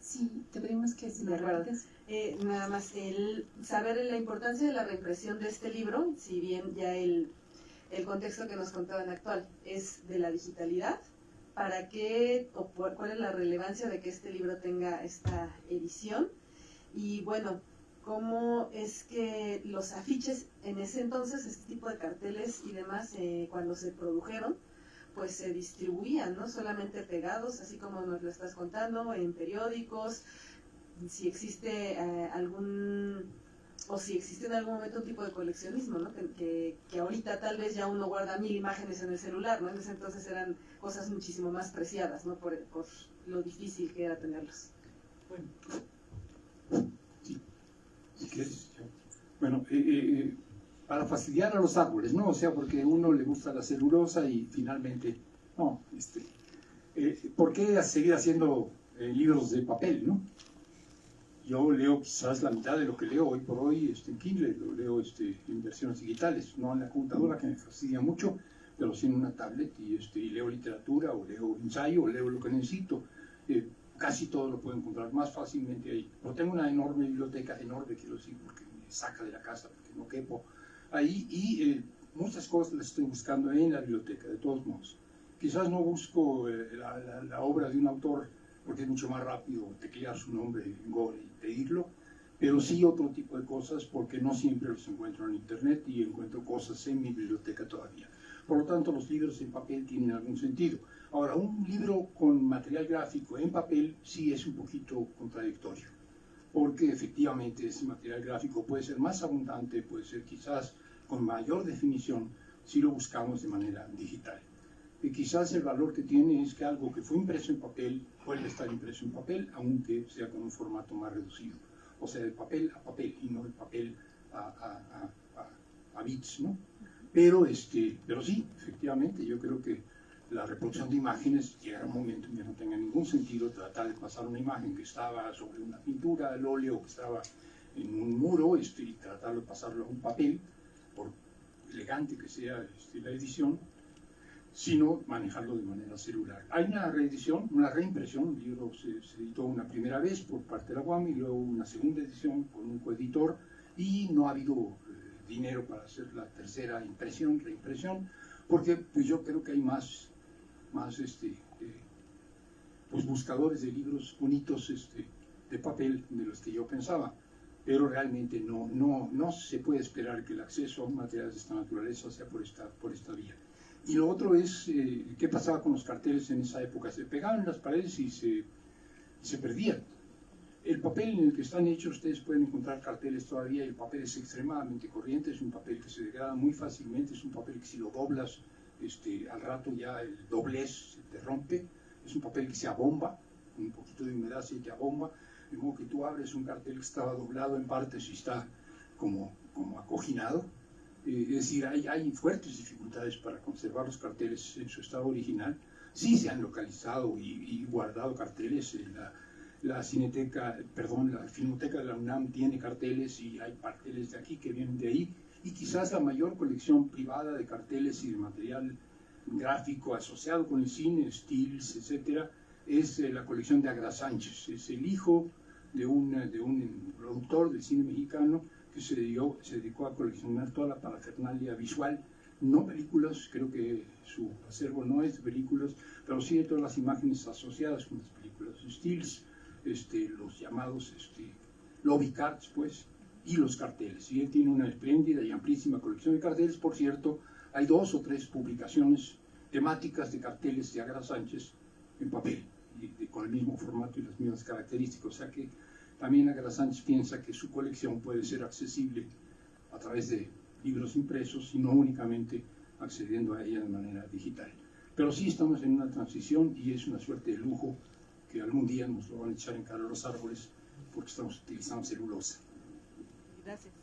Sí, te pedimos que se lo repites. Nada más el saber la importancia de la reimpresión de este libro, si bien ya el contexto que nos contaban actual es de la digitalidad, ¿para qué o cuál es la relevancia de que este libro tenga esta edición? Y bueno, ¿cómo es que los afiches en ese entonces, este tipo de carteles y demás, cuando se produjeron, pues se distribuían, no solamente pegados, así como nos lo estás contando, en periódicos, si existe o si existe en algún momento un tipo de coleccionismo, ¿no? Que ahorita tal vez ya uno guarda 1000 imágenes en el celular, ¿no? En ese entonces eran cosas muchísimo más preciadas, ¿no? Por lo difícil que era tenerlos. Bueno, sí, si quieres. Bueno, para fastidiar a los árboles, ¿no? O sea, porque a uno le gusta la celulosa y finalmente, no, ¿por qué seguir haciendo libros de papel, no? Yo leo quizás la mitad de lo que leo hoy por hoy en Kindle, lo leo en versiones digitales, no en la computadora, que me fastidia mucho, pero sí en una tablet, y leo literatura, o leo ensayo, o leo lo que necesito. Casi todo lo puedo encontrar más fácilmente ahí. Pero tengo una enorme biblioteca, enorme quiero decir, porque me saca de la casa, porque no quepo ahí, y muchas cosas las estoy buscando en la biblioteca, de todos modos. Quizás no busco la obra de un autor, porque es mucho más rápido teclear su nombre en Google y pedirlo, pero sí otro tipo de cosas, porque no siempre los encuentro en internet y encuentro cosas en mi biblioteca todavía. Por lo tanto, los libros en papel tienen algún sentido. Ahora, un libro con material gráfico en papel sí es un poquito contradictorio, porque efectivamente ese material gráfico puede ser más abundante, puede ser quizás con mayor definición si lo buscamos de manera digital. Y quizás el valor que tiene es que algo que fue impreso en papel puede estar impreso en papel, aunque sea con un formato más reducido. O sea, de papel a papel y no de papel a bits, ¿no? Pero sí, efectivamente, yo creo que la reproducción de imágenes llega un momento en que no tenga ningún sentido tratar de pasar una imagen que estaba sobre una pintura al óleo, que estaba en un muro, y tratar de pasarlo a un papel, por elegante que sea la edición, sino manejarlo de manera celular. Hay una reedición, una reimpresión, el libro se editó una primera vez por parte de la UAM y luego una segunda edición con un coeditor, y no ha habido dinero para hacer la tercera impresión, reimpresión, porque pues yo creo que hay más pues buscadores de libros bonitos de papel de los que yo pensaba, pero realmente no se puede esperar que el acceso a materiales de esta naturaleza sea por esta vía. Y lo otro es, ¿qué pasaba con los carteles en esa época? Se pegaban en las paredes y se perdían. El papel en el que están hechos, ustedes pueden encontrar carteles todavía, y el papel es extremadamente corriente, es un papel que se degrada muy fácilmente, es un papel que si lo doblas, al rato ya el doblez se te rompe, es un papel que se abomba, con un poquito de humedad se te abomba, de modo que tú abres un cartel que estaba doblado en partes y está como acoginado. Es decir, hay fuertes dificultades para conservar los carteles en su estado original. Sí se han localizado y guardado carteles. La Filmoteca de la UNAM tiene carteles, y hay carteles de aquí que vienen de ahí. Y quizás la mayor colección privada de carteles y de material gráfico asociado con el cine, stills, etcétera, es la colección de Agra Sánchez. Es el hijo de un productor del cine mexicano que se dedicó a coleccionar toda la parafernalia visual, no películas, creo que su acervo no es de películas, pero sí de todas las imágenes asociadas con las películas, stills, los llamados lobby cards, pues, y los carteles. Y él tiene una espléndida y amplísima colección de carteles. Por cierto, hay 2 o 3 publicaciones temáticas de carteles de Agra Sánchez en papel, con el mismo formato y las mismas características. O sea que también Agra Sánchez piensa que su colección puede ser accesible a través de libros impresos y no únicamente accediendo a ella de manera digital. Pero sí estamos en una transición, y es una suerte de lujo que algún día nos lo van a echar en cara los árboles, porque estamos utilizando celulosa. Gracias.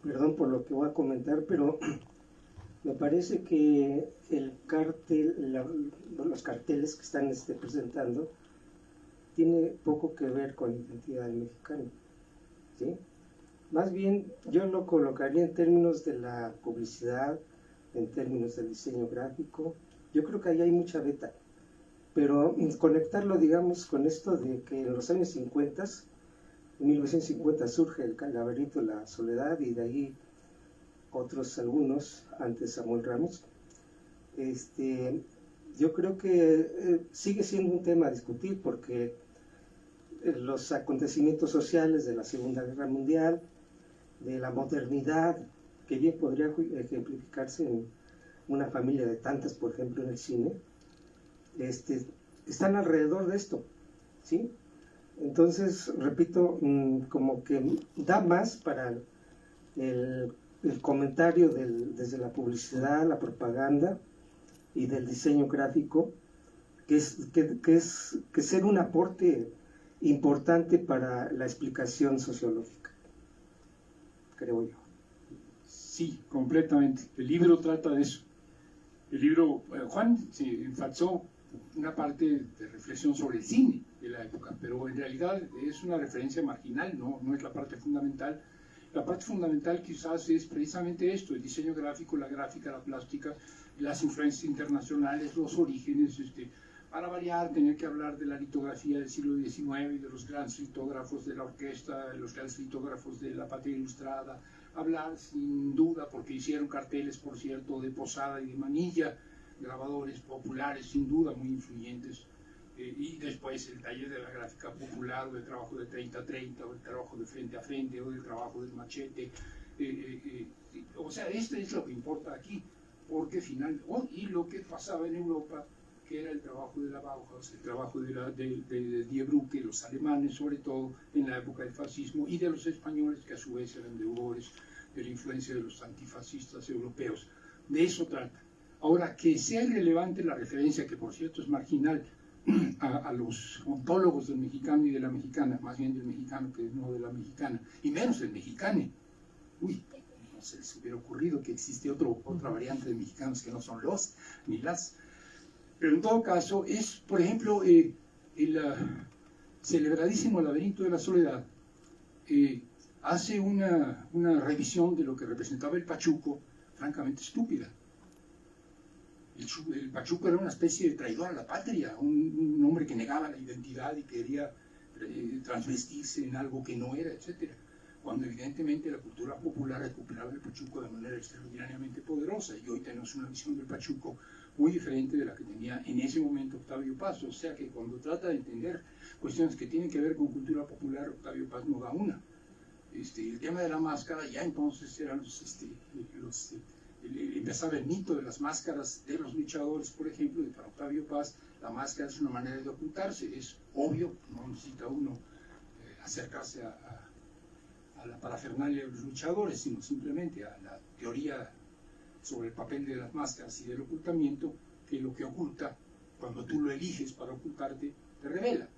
Perdón por lo que voy a comentar, pero me parece que el cartel, los carteles que están presentando, tiene poco que ver con la identidad del mexicano, ¿sí? Más bien yo lo colocaría en términos de la publicidad, en términos del diseño gráfico. Yo creo que ahí hay mucha beta, pero conectarlo, digamos, con esto de que en los años 50, en 1950 surge el laberinto de la soledad, y de ahí algunos, antes Samuel Ramos. Yo creo que sigue siendo un tema a discutir, porque los acontecimientos sociales de la Segunda Guerra Mundial, de la modernidad, que bien podría ejemplificarse en una familia de tantas, por ejemplo, en el cine, están alrededor de esto, ¿sí? Entonces, repito, como que da más para el comentario desde la publicidad, la propaganda y del diseño gráfico, que ser un aporte importante para la explicación sociológica, creo yo. Sí, completamente. El libro trata de eso. El libro, Juan se enfatizó una parte de reflexión sobre el cine de la época, pero en realidad es una referencia marginal, no es la parte fundamental. La parte fundamental quizás es precisamente esto, el diseño gráfico, la gráfica, la plástica, las influencias internacionales, los orígenes, para variar, tener que hablar de la litografía del siglo XIX y de los grandes litógrafos de la orquesta, de los grandes litógrafos de la Patria Ilustrada, hablar sin duda, porque hicieron carteles, por cierto, de Posada y de Manilla, grabadores populares, sin duda, muy influyentes, y después el taller de la gráfica popular, o del trabajo de 30-30, o el trabajo de frente a frente, o del trabajo del machete, o sea, esto es lo que importa aquí, porque y lo que pasaba en Europa, que era el trabajo de la Bauhaus, el trabajo de Die Brücke, los alemanes sobre todo, en la época del fascismo, y de los españoles, que a su vez eran deudores de la influencia de los antifascistas europeos. De eso trata. Ahora, que sea relevante la referencia, que por cierto es marginal, a los ontólogos del mexicano y de la mexicana, más bien del mexicano que no de la mexicana, y menos del mexicane. Uy, no se les hubiera ocurrido que existe otra variante de mexicanos que no son los ni las. Pero en todo caso, es, por ejemplo, el celebradísimo Laberinto de la Soledad, hace una revisión de lo que representaba el pachuco, francamente estúpida. El pachuco era una especie de traidor a la patria, un hombre que negaba la identidad y quería transvestirse en algo que no era, etc. Cuando evidentemente la cultura popular recuperaba el pachuco de manera extraordinariamente poderosa, y hoy tenemos una visión del pachuco muy diferente de la que tenía en ese momento Octavio Paz. O sea que cuando trata de entender cuestiones que tienen que ver con cultura popular, Octavio Paz no da una. El tema de la máscara, ya entonces eran empezaba el mito de las máscaras de los luchadores, por ejemplo, y para Octavio Paz la máscara es una manera de ocultarse. Es obvio, no necesita uno acercarse a la parafernalia de los luchadores, sino simplemente a la teoría sobre el papel de las máscaras y del ocultamiento, que lo que oculta, cuando tú lo eliges para ocultarte, te revela.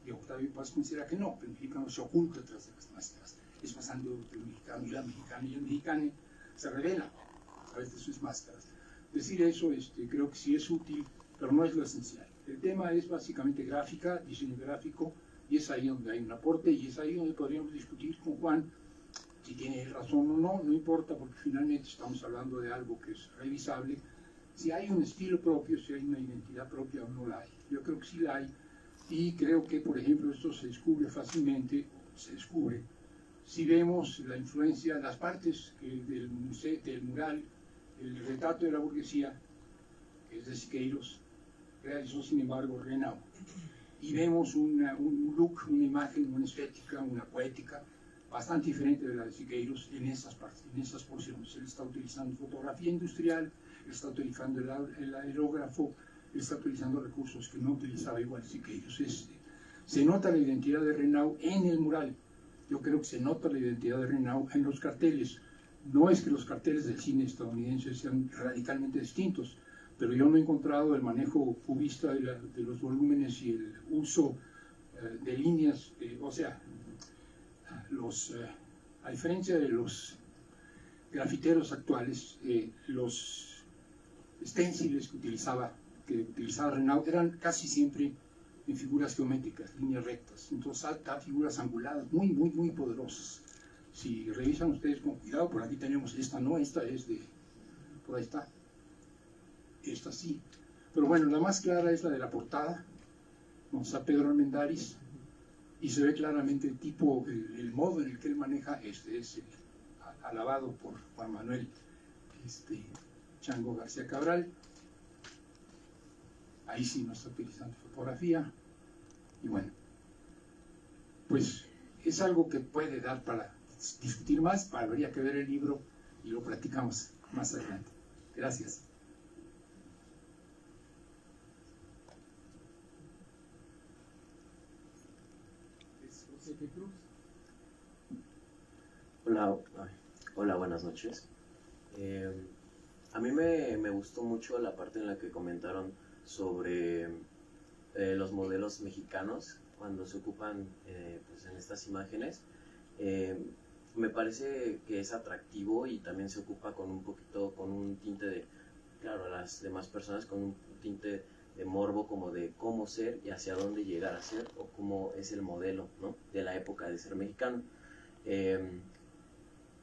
Y Octavio Paz considera que no, que el mexicano se oculta tras de las máscaras. Es pasando entre el mexicano y la mexicana, y el mexicano se revela a través de sus máscaras. Decir eso creo que sí es útil, pero no es lo esencial. El tema es básicamente gráfica, diseño gráfico, y es ahí donde hay un aporte, y es ahí donde podríamos discutir con Juan si tiene razón o no, no importa, porque finalmente estamos hablando de algo que es revisable. Si hay un estilo propio, si hay una identidad propia o no la hay. Yo creo que sí la hay, y creo que, por ejemplo, esto se descubre fácilmente, si vemos la influencia, las partes del mural, el retrato de la burguesía, que es de Siqueiros, realizó sin embargo Renau. Y vemos un look, una imagen, una estética, una poética bastante diferente de la de Siqueiros en esas partes, en esas porciones. Él está utilizando fotografía industrial, él está utilizando el aerógrafo, él está utilizando recursos que no utilizaba igual Siqueiros. Se nota la identidad de Renau en el mural. Yo creo que se nota la identidad de Renau en los carteles. No es que los carteles del cine estadounidense sean radicalmente distintos, pero yo no he encontrado el manejo cubista de los volúmenes y el uso de líneas, a diferencia de los grafiteros actuales, los stenciles que utilizaba Renau eran casi siempre en figuras geométricas, líneas rectas. Entonces da figuras anguladas muy, muy, muy poderosas. Si revisan ustedes con cuidado, por aquí tenemos esta, no, esta es por ahí está, esta sí. Pero bueno, la más clara es la de la portada, donde está Pedro Armendáriz, y se ve claramente el tipo, el modo en el que él maneja, es alabado por Juan Manuel Chango García Cabral. Ahí sí no está utilizando fotografía, y bueno, pues es algo que puede dar para discutir más, habría que ver el libro y lo platicamos más adelante. Gracias. Hola, hola, buenas noches. A mí me gustó mucho la parte en la que comentaron sobre los modelos mexicanos cuando se ocupan pues en estas imágenes. Me parece que es atractivo y también se ocupa con un poquito, con un tinte de, claro, a las demás personas con un tinte de morbo, como de cómo ser y hacia dónde llegar a ser, o cómo es el modelo, ¿no?, de la época de ser mexicano.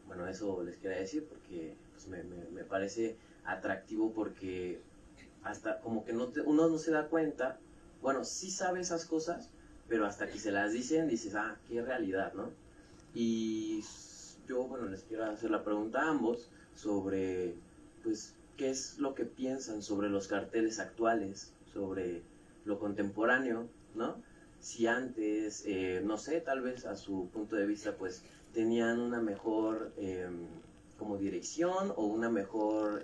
Bueno, eso les quería decir porque pues, me parece atractivo, porque hasta como que uno no se da cuenta, bueno, sí sabe esas cosas, pero hasta que se las dicen, dices, ah, qué realidad, ¿no? Y yo, bueno, les quiero hacer la pregunta a ambos sobre, pues, qué es lo que piensan sobre los carteles actuales, sobre lo contemporáneo, ¿no? Si antes, no sé, tal vez a su punto de vista, pues, tenían una mejor como dirección o una mejor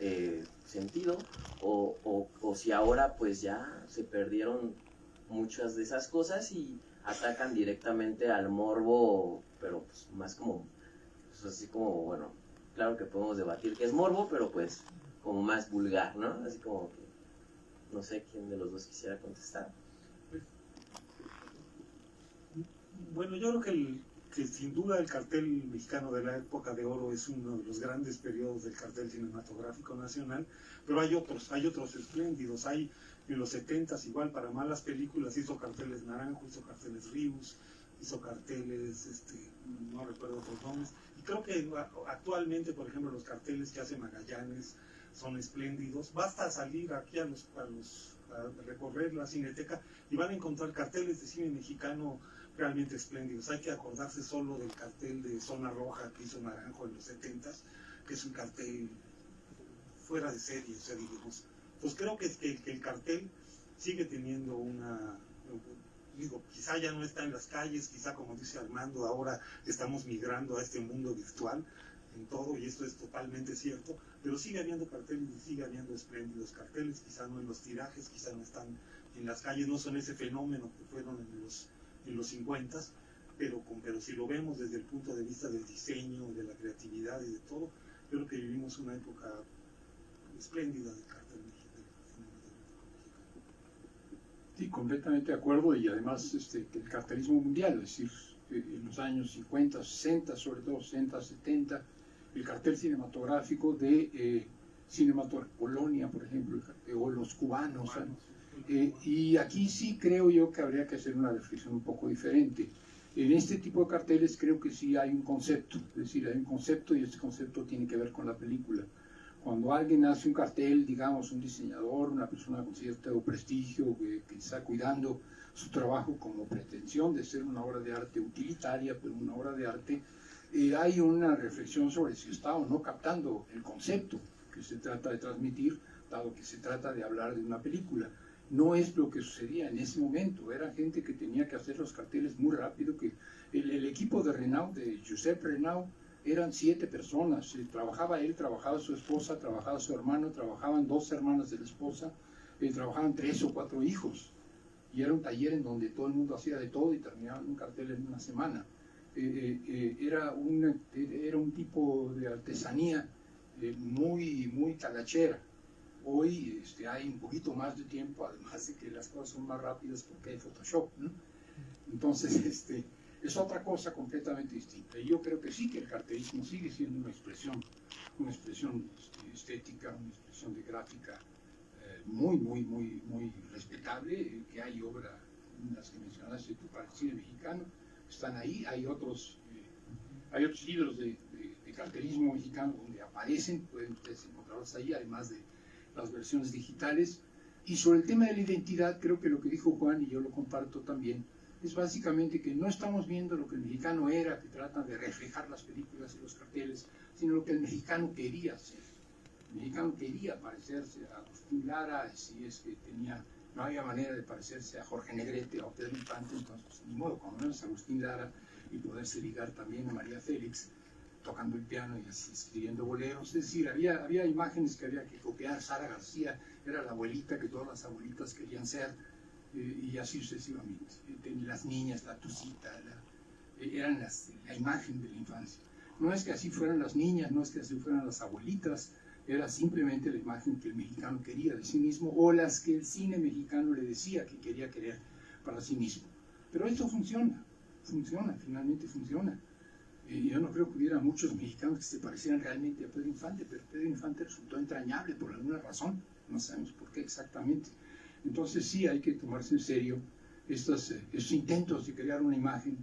sentido, o si ahora pues ya se perdieron muchas de esas cosas y atacan directamente al morbo, pero pues más como, pues así como, bueno, claro que podemos debatir que es morbo, pero pues como más vulgar, ¿no? Así como que no sé quién de los dos quisiera contestar. Bueno, yo creo que sin duda el cartel mexicano de la época de oro es uno de los grandes periodos del cartel cinematográfico nacional, pero hay otros espléndidos. Hay en los 70s, igual, para malas películas, hizo carteles Naranjo, hizo carteles Ríos, hizo carteles, no recuerdo otros nombres, y creo que actualmente, por ejemplo, los carteles que hace Magallanes son espléndidos. Basta salir aquí a recorrer la Cineteca y van a encontrar carteles de cine mexicano realmente espléndidos. Hay que acordarse solo del cartel de Zona Roja que hizo Naranjo en los 70s, que es un cartel fuera de serie, o sea, digamos. Pues creo que el cartel sigue teniendo quizá ya no está en las calles, quizá, como dice Armando, ahora estamos migrando a este mundo virtual en todo, y esto es totalmente cierto, pero sigue habiendo carteles y sigue habiendo espléndidos carteles, quizá no en los tirajes, quizá no están en las calles, no son ese fenómeno que fueron en los 50s, pero si lo vemos desde el punto de vista del diseño, de la creatividad y de todo, yo creo que vivimos una época espléndida del cartel mexicano. Sí, completamente de acuerdo, y además que el cartelismo mundial, es decir, en los años 50, 60, sobre todo 60, 70, el cartel cinematográfico de Polonia, por ejemplo, o los cubanos, y aquí sí creo yo que habría que hacer una reflexión un poco diferente. En este tipo de carteles creo que sí hay un concepto, es decir, hay un concepto, y este concepto tiene que ver con la película. Cuando alguien hace un cartel, digamos, un diseñador, una persona con cierto prestigio, que está cuidando su trabajo como pretensión de ser una obra de arte utilitaria, pero una obra de arte, hay una reflexión sobre si está o no captando el concepto que se trata de transmitir, dado que se trata de hablar de una película. No es lo que sucedía en ese momento, era gente que tenía que hacer los carteles muy rápido, que el equipo de Renaud, de Josep Renaud, eran 7 personas, trabajaba él, trabajaba su esposa, trabajaba su hermano, trabajaban 2 hermanas de la esposa, trabajaban 3 o 4 hijos, y era un taller en donde todo el mundo hacía de todo y terminaban un cartel en una semana. Era un tipo de artesanía muy talachera. Hoy hay un poquito más de tiempo, además de que las cosas son más rápidas porque hay Photoshop, ¿no? Entonces, es otra cosa completamente distinta. Y yo creo que sí, que el cartelismo sigue siendo una expresión estética, una expresión de gráfica muy respetable, que hay obras, las que mencionaste tú, para el cine mexicano, están ahí. Hay otros libros de cartelismo mexicano donde aparecen, pueden ustedes encontrarlos ahí, además de las versiones digitales. Y sobre el tema de la identidad, creo que lo que dijo Juan, y yo lo comparto también, es básicamente que no estamos viendo lo que el mexicano era, que tratan de reflejar las películas y los carteles, sino lo que el mexicano quería ser. El mexicano quería parecerse a Agustín Lara, si es que no había manera de parecerse a Jorge Negrete o a Pedro Infante, entonces ni modo, como menos a Agustín Lara, y poderse ligar también a María Félix. tocando el piano y así escribiendo boleros. Es decir, había imágenes que había que copiar. Sara García era la abuelita que todas las abuelitas querían ser, y así sucesivamente. Las niñas, la Tucita, eran la imagen de la infancia. No es que así fueran las niñas, no es que así fueran las abuelitas, era simplemente la imagen que el mexicano quería de sí mismo, o las que el cine mexicano le decía que quería querer para sí mismo. Pero esto funciona, finalmente funciona. Yo no creo que hubiera muchos mexicanos que se parecieran realmente a Pedro Infante, pero Pedro Infante resultó entrañable por alguna razón, no sabemos por qué exactamente. Entonces sí hay que tomarse en serio estos intentos de crear una imagen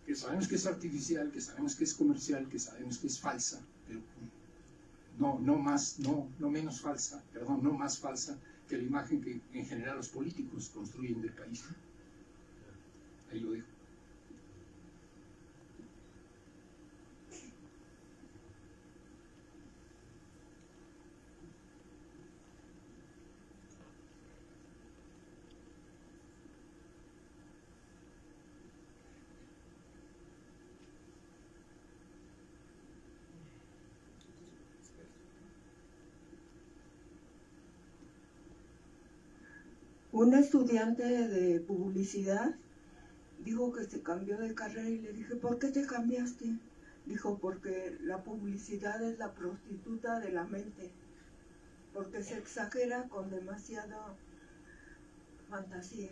que sabemos que es artificial, que sabemos que es comercial, que sabemos que es falsa, pero no menos falsa, perdón, no más falsa que la imagen que en general los políticos construyen del país. Ahí lo dejo. Un estudiante de publicidad dijo que se cambió de carrera y le dije, ¿por qué te cambiaste? Dijo, porque la publicidad es la prostituta de la mente, porque se exagera con demasiada fantasía.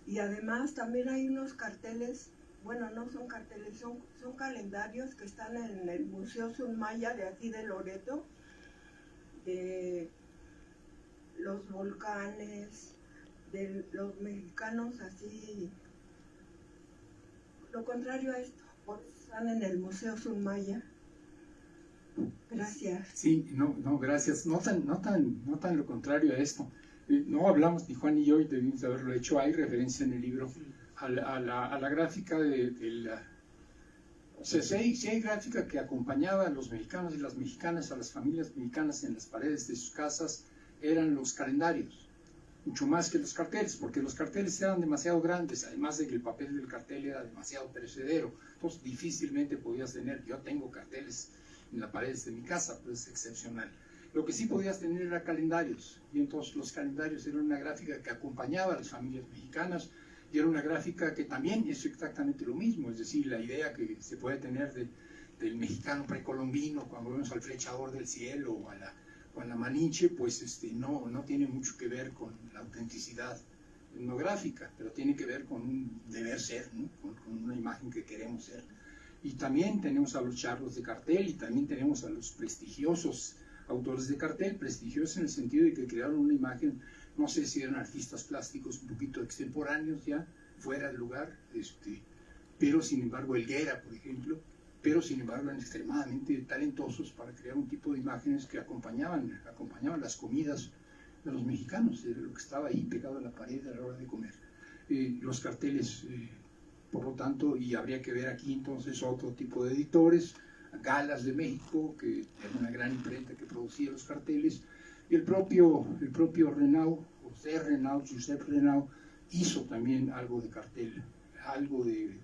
Y además también hay unos carteles, bueno, no son carteles, son calendarios que están en el Museo Sunmaya de aquí de Loreto, de los volcanes, de los mexicanos así, lo contrario a esto, están en el Museo Sunmaya. Gracias. Sí, no, gracias. No tan lo contrario a esto. No hablamos, ni Juan ni yo, y debimos haberlo hecho. Hay referencia en el libro a la gráfica o sea, si hay gráfica que acompañaba a los mexicanos y las mexicanas, a las familias mexicanas en las paredes de sus casas, eran los calendarios, mucho más que los carteles, porque los carteles eran demasiado grandes, además de que el papel del cartel era demasiado perecedero, entonces difícilmente podías tener. Yo tengo carteles en las paredes de mi casa, pues es excepcional. Lo que sí podías tener era calendarios, y entonces los calendarios eran una gráfica que acompañaba a las familias mexicanas, y era una gráfica que también es exactamente lo mismo, es decir, la idea que se puede tener del mexicano precolombino cuando vemos al flechador del cielo o a la Malinche, pues no tiene mucho que ver con la autenticidad etnográfica, pero tiene que ver con un deber ser, ¿no? con una imagen que queremos ser. Y también tenemos a los charros de cartel, y también tenemos a los prestigiosos autores de cartel, prestigiosos en el sentido de que crearon una imagen, no sé si eran artistas plásticos un poquito extemporáneos ya, fuera del lugar, pero sin embargo Helguera, por ejemplo, pero sin embargo eran extremadamente talentosos para crear un tipo de imágenes que acompañaban las comidas de los mexicanos, era lo que estaba ahí pegado a la pared a la hora de comer. Los carteles, por lo tanto, y habría que ver aquí entonces otro tipo de editores, Galas de México, que era una gran imprenta que producía los carteles, y el propio Renau, Josep Renau, hizo también algo de cartel, algo de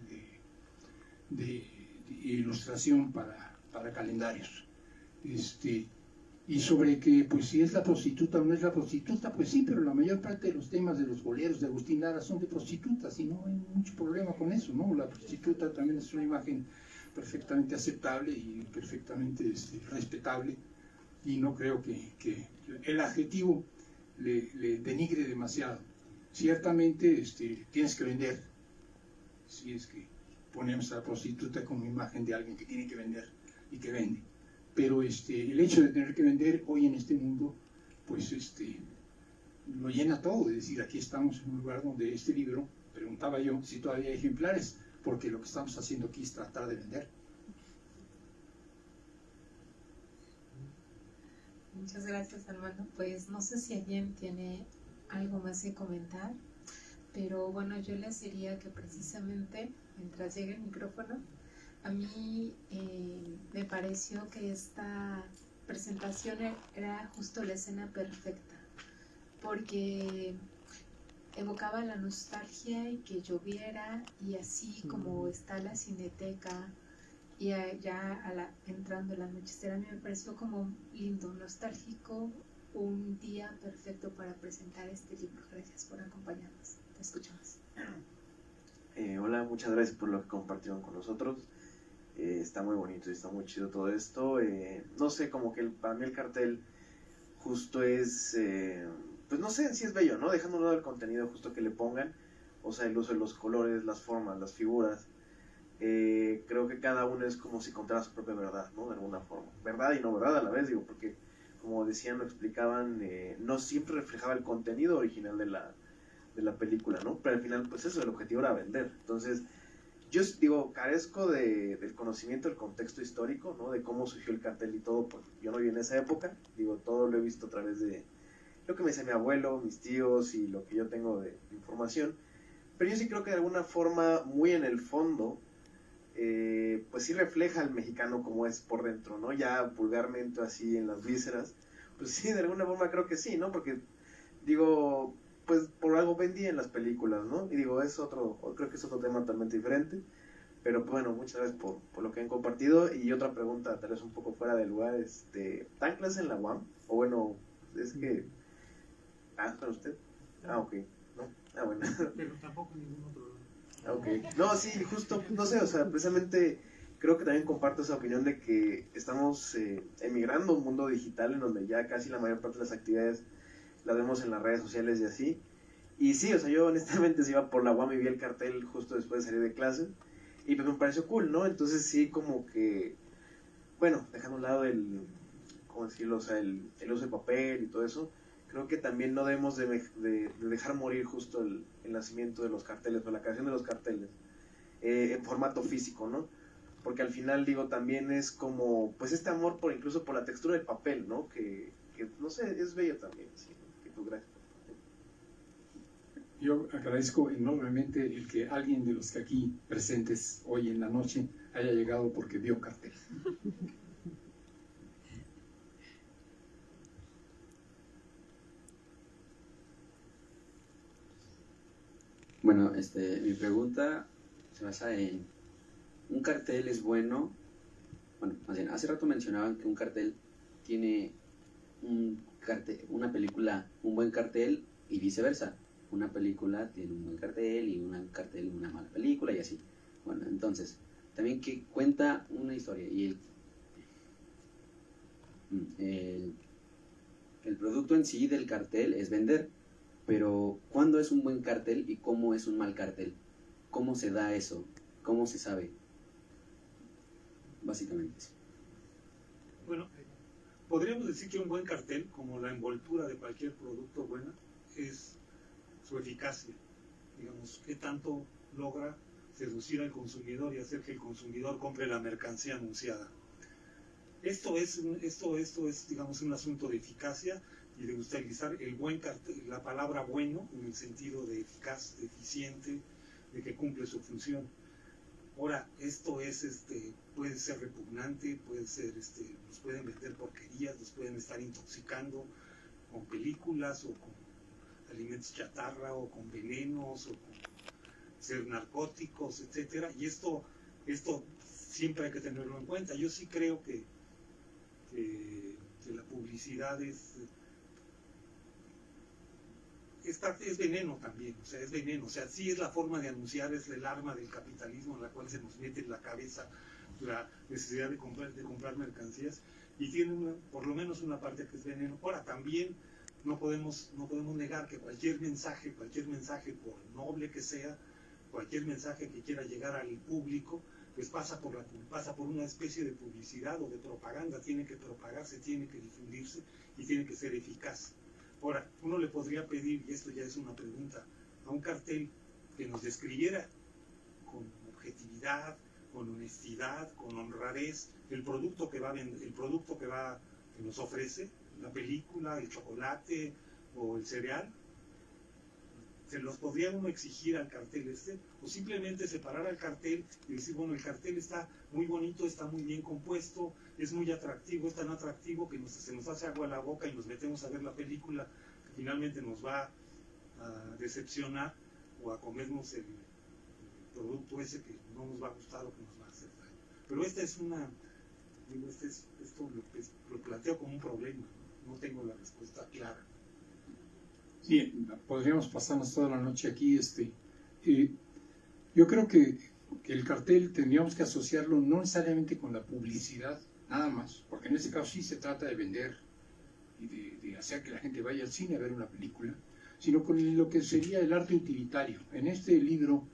ilustración para calendarios. Y sobre que, pues, si es la prostituta o no es la prostituta, pues sí, pero la mayor parte de los temas de los boleros de Agustín Lara son de prostitutas, y no hay mucho problema con eso, ¿no? La prostituta también es una imagen perfectamente aceptable y perfectamente respetable, y no creo que el adjetivo le denigre demasiado. Ciertamente tienes que vender, si es que ponemos a la prostituta como imagen de alguien que tiene que vender y que vende, pero el hecho de tener que vender hoy en este mundo, pues lo llena todo. Es decir, aquí estamos en un lugar donde este libro, preguntaba yo si todavía hay ejemplares, porque lo que estamos haciendo aquí es tratar de vender. Muchas gracias, Armando. Pues no sé si alguien tiene algo más que comentar, pero bueno, yo les diría que precisamente mientras llegue el micrófono, a mí me pareció que esta presentación era justo la escena perfecta, porque evocaba la nostalgia y que lloviera, y así como está la Cineteca y ya entrando el anochecer, a mí me pareció como lindo, nostálgico, un día perfecto para presentar este libro. Gracias por acompañarnos. Te escuchamos. Hola, muchas gracias por lo que compartieron con nosotros. Está muy bonito y está muy chido todo esto. No sé, como que para mí el cartel justo es, pues no sé si es bello, ¿no? Dejando a un lado el contenido justo que le pongan, o sea, el uso de los colores, las formas, las figuras. Creo que cada uno es como si contara su propia verdad, ¿no? De alguna forma. Verdad y no verdad a la vez, digo, porque como decían, lo explicaban, no siempre reflejaba el contenido original de la película, ¿no? Pero al final, pues eso, el objetivo era vender. Entonces, yo digo, carezco del conocimiento del contexto histórico, ¿no? De cómo surgió el cartel y todo, pues yo no viví en esa época, digo, todo lo he visto a través de lo que me decía mi abuelo, mis tíos y lo que yo tengo de información, pero yo sí creo que de alguna forma, muy en el fondo, pues sí refleja al mexicano como es por dentro, ¿no? Ya vulgarmente así en las vísceras, pues sí, de alguna forma creo que sí, ¿no? Porque, digo, pues por algo vendí en las películas, ¿no? Y digo, creo que es otro tema totalmente diferente, pero bueno, muchas gracias por lo que han compartido. Y otra pregunta, tal vez un poco fuera de lugar, ¿dan clase en la UAM? O bueno, es que... ¿para usted? Ok, ¿no? Bueno. Pero tampoco en ningún otro lado. Okay. No, sí, justo, no sé, o sea, precisamente creo que también comparto esa opinión de que estamos emigrando a un mundo digital en donde ya casi la mayor parte de las actividades las vemos en las redes sociales y así. Y sí, o sea, yo honestamente se iba por la UAM y vi el cartel justo después de salir de clase y pues me pareció cool, ¿no? Entonces sí, como que, bueno, dejando a un lado ¿cómo decirlo? O sea, el uso de papel y todo eso, creo que también no debemos de dejar morir justo el nacimiento de los carteles o la creación de los carteles en formato físico, ¿no? Porque al final, digo, también es como, pues este amor incluso por la textura del papel, ¿no? Que no sé, es bello también, sí, ¿no? Que tú, gracias. Yo agradezco enormemente el que alguien de los que aquí presentes hoy en la noche haya llegado porque vio cartel. Bueno, mi pregunta se basa en, ¿un cartel es bueno? Bueno, más bien, hace rato mencionaban que un cartel tiene una película, un buen cartel y viceversa. Una película tiene un buen cartel y un cartel una mala película y así. Bueno, entonces, también que cuenta una historia y el producto en sí del cartel es vender. Pero, ¿cuándo es un buen cartel y cómo es un mal cartel? ¿Cómo se da eso? ¿Cómo se sabe? Básicamente sí. Bueno, podríamos decir que un buen cartel, como la envoltura de cualquier producto bueno, es su eficacia. Digamos, qué tanto logra seducir al consumidor y hacer que el consumidor compre la mercancía anunciada. Esto es, digamos, un asunto de eficacia y de utilizar el buen cartel, la palabra bueno en el sentido de eficaz, de eficiente, de que cumple su función. Ahora, esto es, puede ser repugnante, puede ser, nos pueden vender porquerías, nos pueden estar intoxicando con películas o con alimentos chatarra o con venenos o con ser narcóticos, etcétera. Y esto siempre hay que tenerlo en cuenta. Yo sí creo que la publicidad es veneno también, o sea, es veneno, o sea, sí es la forma de anunciar, es el arma del capitalismo en la cual se nos mete en la cabeza la necesidad de comprar mercancías, y tiene por lo menos una parte que es veneno. Ahora, también no podemos negar que cualquier mensaje, por noble que sea, cualquier mensaje que quiera llegar al público, pues pasa por una especie de publicidad o de propaganda, tiene que propagarse, tiene que difundirse y tiene que ser eficaz. Ahora, uno le podría pedir, y esto ya es una pregunta, a un cartel que nos describiera con objetividad, con honestidad, con honradez, el producto que nos ofrece, la película, el chocolate o el cereal. Se los podría uno exigir al cartel o simplemente separar al cartel y decir, bueno, el cartel está muy bonito, está muy bien compuesto, es muy atractivo, es tan atractivo que se nos hace agua a la boca y nos metemos a ver la película que finalmente nos va a decepcionar o a comernos el producto ese que no nos va a gustar o que nos va a hacer daño. Pero esta es una, digo, esto lo planteo como un problema, no tengo la respuesta clara. Sí, podríamos pasarnos toda la noche aquí. Yo creo que el cartel tendríamos que asociarlo no necesariamente con la publicidad, nada más, porque en este caso sí se trata de vender y de hacer que la gente vaya al cine a ver una película, sino con lo que sería el arte utilitario. En este libro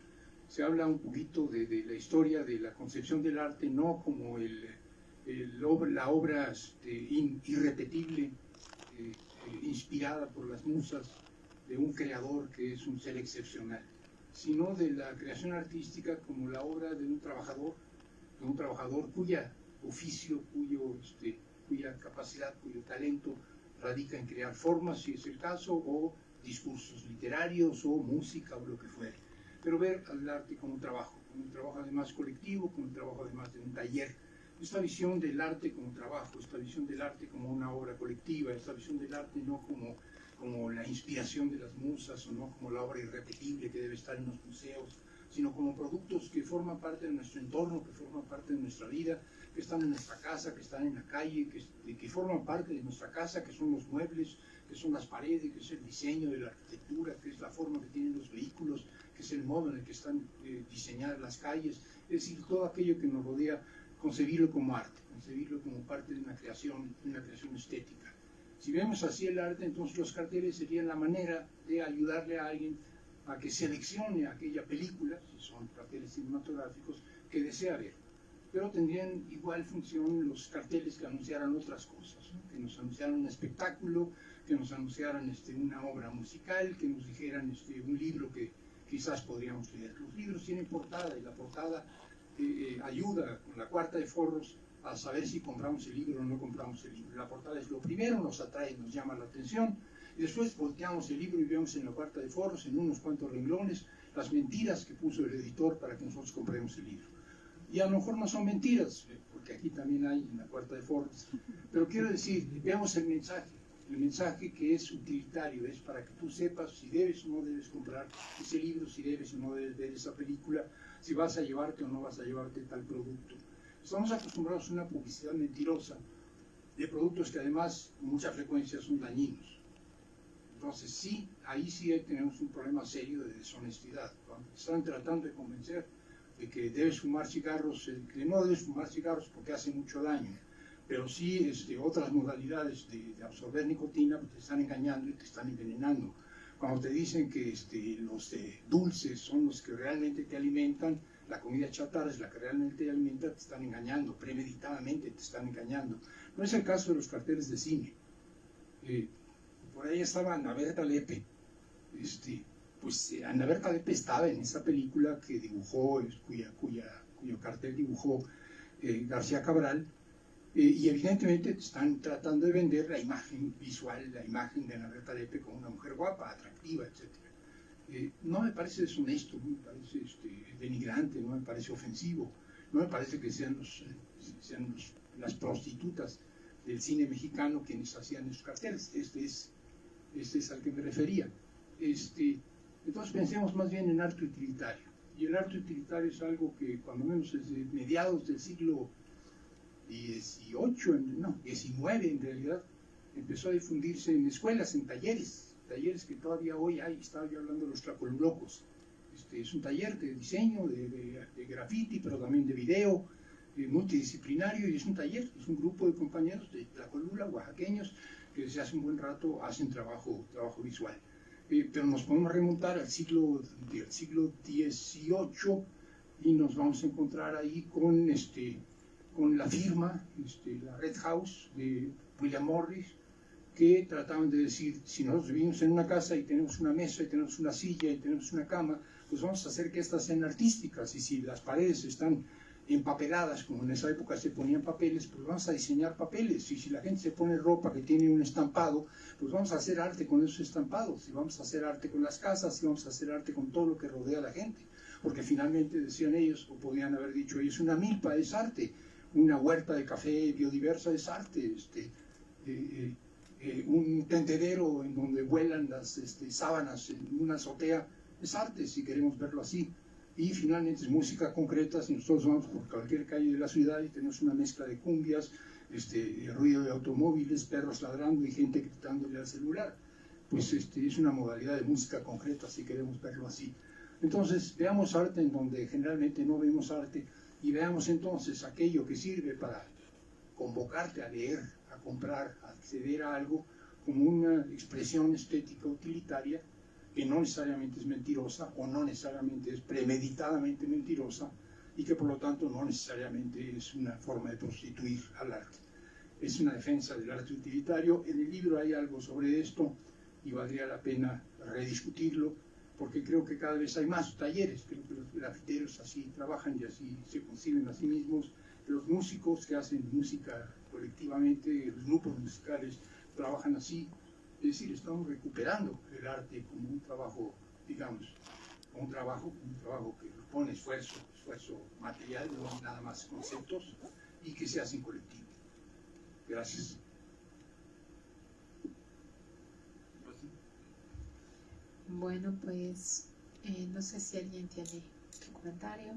se habla un poquito de la historia de la concepción del arte, no como la obra irrepetible, inspirada por las musas de un creador que es un ser excepcional, sino de la creación artística como la obra de un trabajador cuya oficio, cuya capacidad, cuyo talento radica en crear formas, si es el caso, o discursos literarios, o música, o lo que fuere. Pero ver al arte como un trabajo además colectivo, como un trabajo además de un taller. Esta visión del arte como trabajo, esta visión del arte como una obra colectiva, esta visión del arte no como la inspiración de las musas, o no como la obra irrepetible que debe estar en los museos, sino como productos que forman parte de nuestro entorno, que forman parte de nuestra vida, que están en nuestra casa, que están en la calle, que forman parte de nuestra casa, que son los muebles, que son las paredes, que es el diseño de la arquitectura, que es la forma que tienen los vehículos, que es el modo en el que están diseñadas las calles, es decir, todo aquello que nos rodea, concebirlo como arte, concebirlo como parte de una creación estética. Si vemos así el arte, entonces los carteles serían la manera de ayudarle a alguien a que seleccione aquella película, si son carteles cinematográficos, que desea ver. Pero tendrían igual función los carteles que anunciaran otras cosas, ¿no? Que nos anunciaran un espectáculo, que nos anunciaran una obra musical, que nos dijeran un libro que quizás podríamos leer. Los libros tienen portada, y la portada ayuda con la cuarta de forros a saber si compramos el libro o no compramos el libro. La portada es lo primero, nos atrae, nos llama la atención, y después volteamos el libro y vemos en la cuarta de forros, en unos cuantos renglones, las mentiras que puso el editor para que nosotros compremos el libro. Y a lo mejor no son mentiras, porque aquí también hay en la cuarta de forros, pero quiero decir, veamos el mensaje que es utilitario, es para que tú sepas si debes o no debes comprar ese libro, si debes o no debes ver esa película, si vas a llevarte o no vas a llevarte tal producto. Estamos acostumbrados a una publicidad mentirosa de productos que además con mucha frecuencia son dañinos. Entonces sí, ahí sí tenemos un problema serio de deshonestidad. Están tratando de convencer de que debes fumar cigarros, que no debes fumar cigarros porque hace mucho daño, pero sí otras modalidades de absorber nicotina te están engañando y te están envenenando. Cuando te dicen que los dulces son los que realmente te alimentan, la comida chatarra es la que realmente te alimenta, te están engañando, premeditadamente te están engañando. No es el caso de los carteles de cine. Por ahí estaba Ana Berta Lepe. Ana Berta Lepe estaba en esa película que dibujó, cuyo cartel dibujó García Cabral, y evidentemente están tratando de vender la imagen visual, la imagen de Ana Berta Lepe como una mujer guapa, atractiva, etc. No me parece deshonesto, no me parece denigrante, no me parece ofensivo, no me parece que sean las prostitutas del cine mexicano quienes hacían esos carteles. Este es al que me refería. Entonces pensemos más bien en arte utilitario. Y el arte utilitario es algo que cuando menos desde mediados del siglo XIX en realidad, empezó a difundirse en escuelas, en talleres que todavía hoy hay. Estaba yo hablando de los Tlacolulocos. Es un taller de diseño, de graffiti, pero también de video, multidisciplinario, y es un taller, es un grupo de compañeros de Tlacolula, oaxaqueños, que desde hace un buen rato hacen trabajo visual. Pero nos podemos remontar al siglo XVIII y nos vamos a encontrar ahí con la firma, la Red House de William Morris, que trataban de decir, si nosotros vivimos en una casa y tenemos una mesa y tenemos una silla y tenemos una cama, pues vamos a hacer que estas sean artísticas, y si las paredes están empapeladas, como en esa época se ponían papeles, pues vamos a diseñar papeles, y si la gente se pone ropa que tiene un estampado, pues vamos a hacer arte con esos estampados, y vamos a hacer arte con las casas, y vamos a hacer arte con todo lo que rodea a la gente, porque finalmente decían ellos, o podían haber dicho ellos, una milpa es arte, una huerta de café biodiversa es arte, un tendedero en donde vuelan las sábanas en una azotea es arte, si queremos verlo así. Y finalmente es música concreta. Si nosotros vamos por cualquier calle de la ciudad y tenemos una mezcla de cumbias, ruido de automóviles, perros ladrando y gente gritándole al celular, pues es una modalidad de música concreta, si queremos verlo así. Entonces veamos arte en donde generalmente no vemos arte, y veamos entonces aquello que sirve para convocarte a leer, a comprar, a acceder a algo, como una expresión estética utilitaria, que no necesariamente es mentirosa, o no necesariamente es premeditadamente mentirosa, y que por lo tanto no necesariamente es una forma de prostituir al arte. Es una defensa del arte utilitario. En el libro hay algo sobre esto, y valdría la pena rediscutirlo, porque creo que cada vez hay más talleres. Creo que los grafiteros así trabajan y así se conciben a sí mismos. Los músicos que hacen música colectivamente, los grupos musicales, trabajan así. Es decir, estamos recuperando el arte como un trabajo, digamos, un trabajo que pone esfuerzo material, no nada más conceptos, y que se hace en colectivo. Gracias. Bueno, pues no sé si alguien tiene un comentario,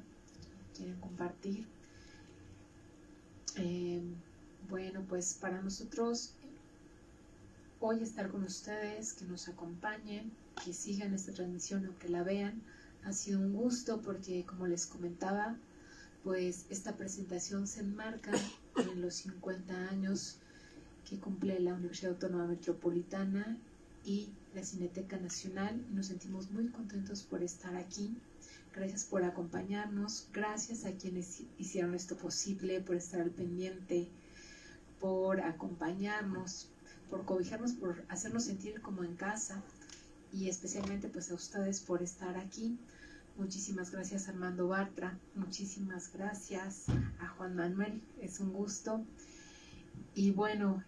quieren compartir. Bueno, pues para nosotros hoy estar con ustedes, que nos acompañen, que sigan esta transmisión aunque la vean, ha sido un gusto porque, como les comentaba, pues esta presentación se enmarca en los 50 años que cumple la Universidad Autónoma Metropolitana y la Cineteca Nacional. Nos sentimos muy contentos por estar aquí. Gracias por acompañarnos, gracias a quienes hicieron esto posible, por estar al pendiente, por acompañarnos, por cobijarnos, por hacernos sentir como en casa, y especialmente pues a ustedes por estar aquí. Muchísimas gracias Armando Bartra, muchísimas gracias a Juan Manuel, es un gusto. Y bueno,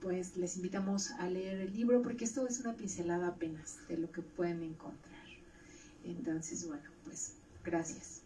pues les invitamos a leer el libro, porque esto es una pincelada apenas de lo que pueden encontrar. Entonces, bueno, pues gracias.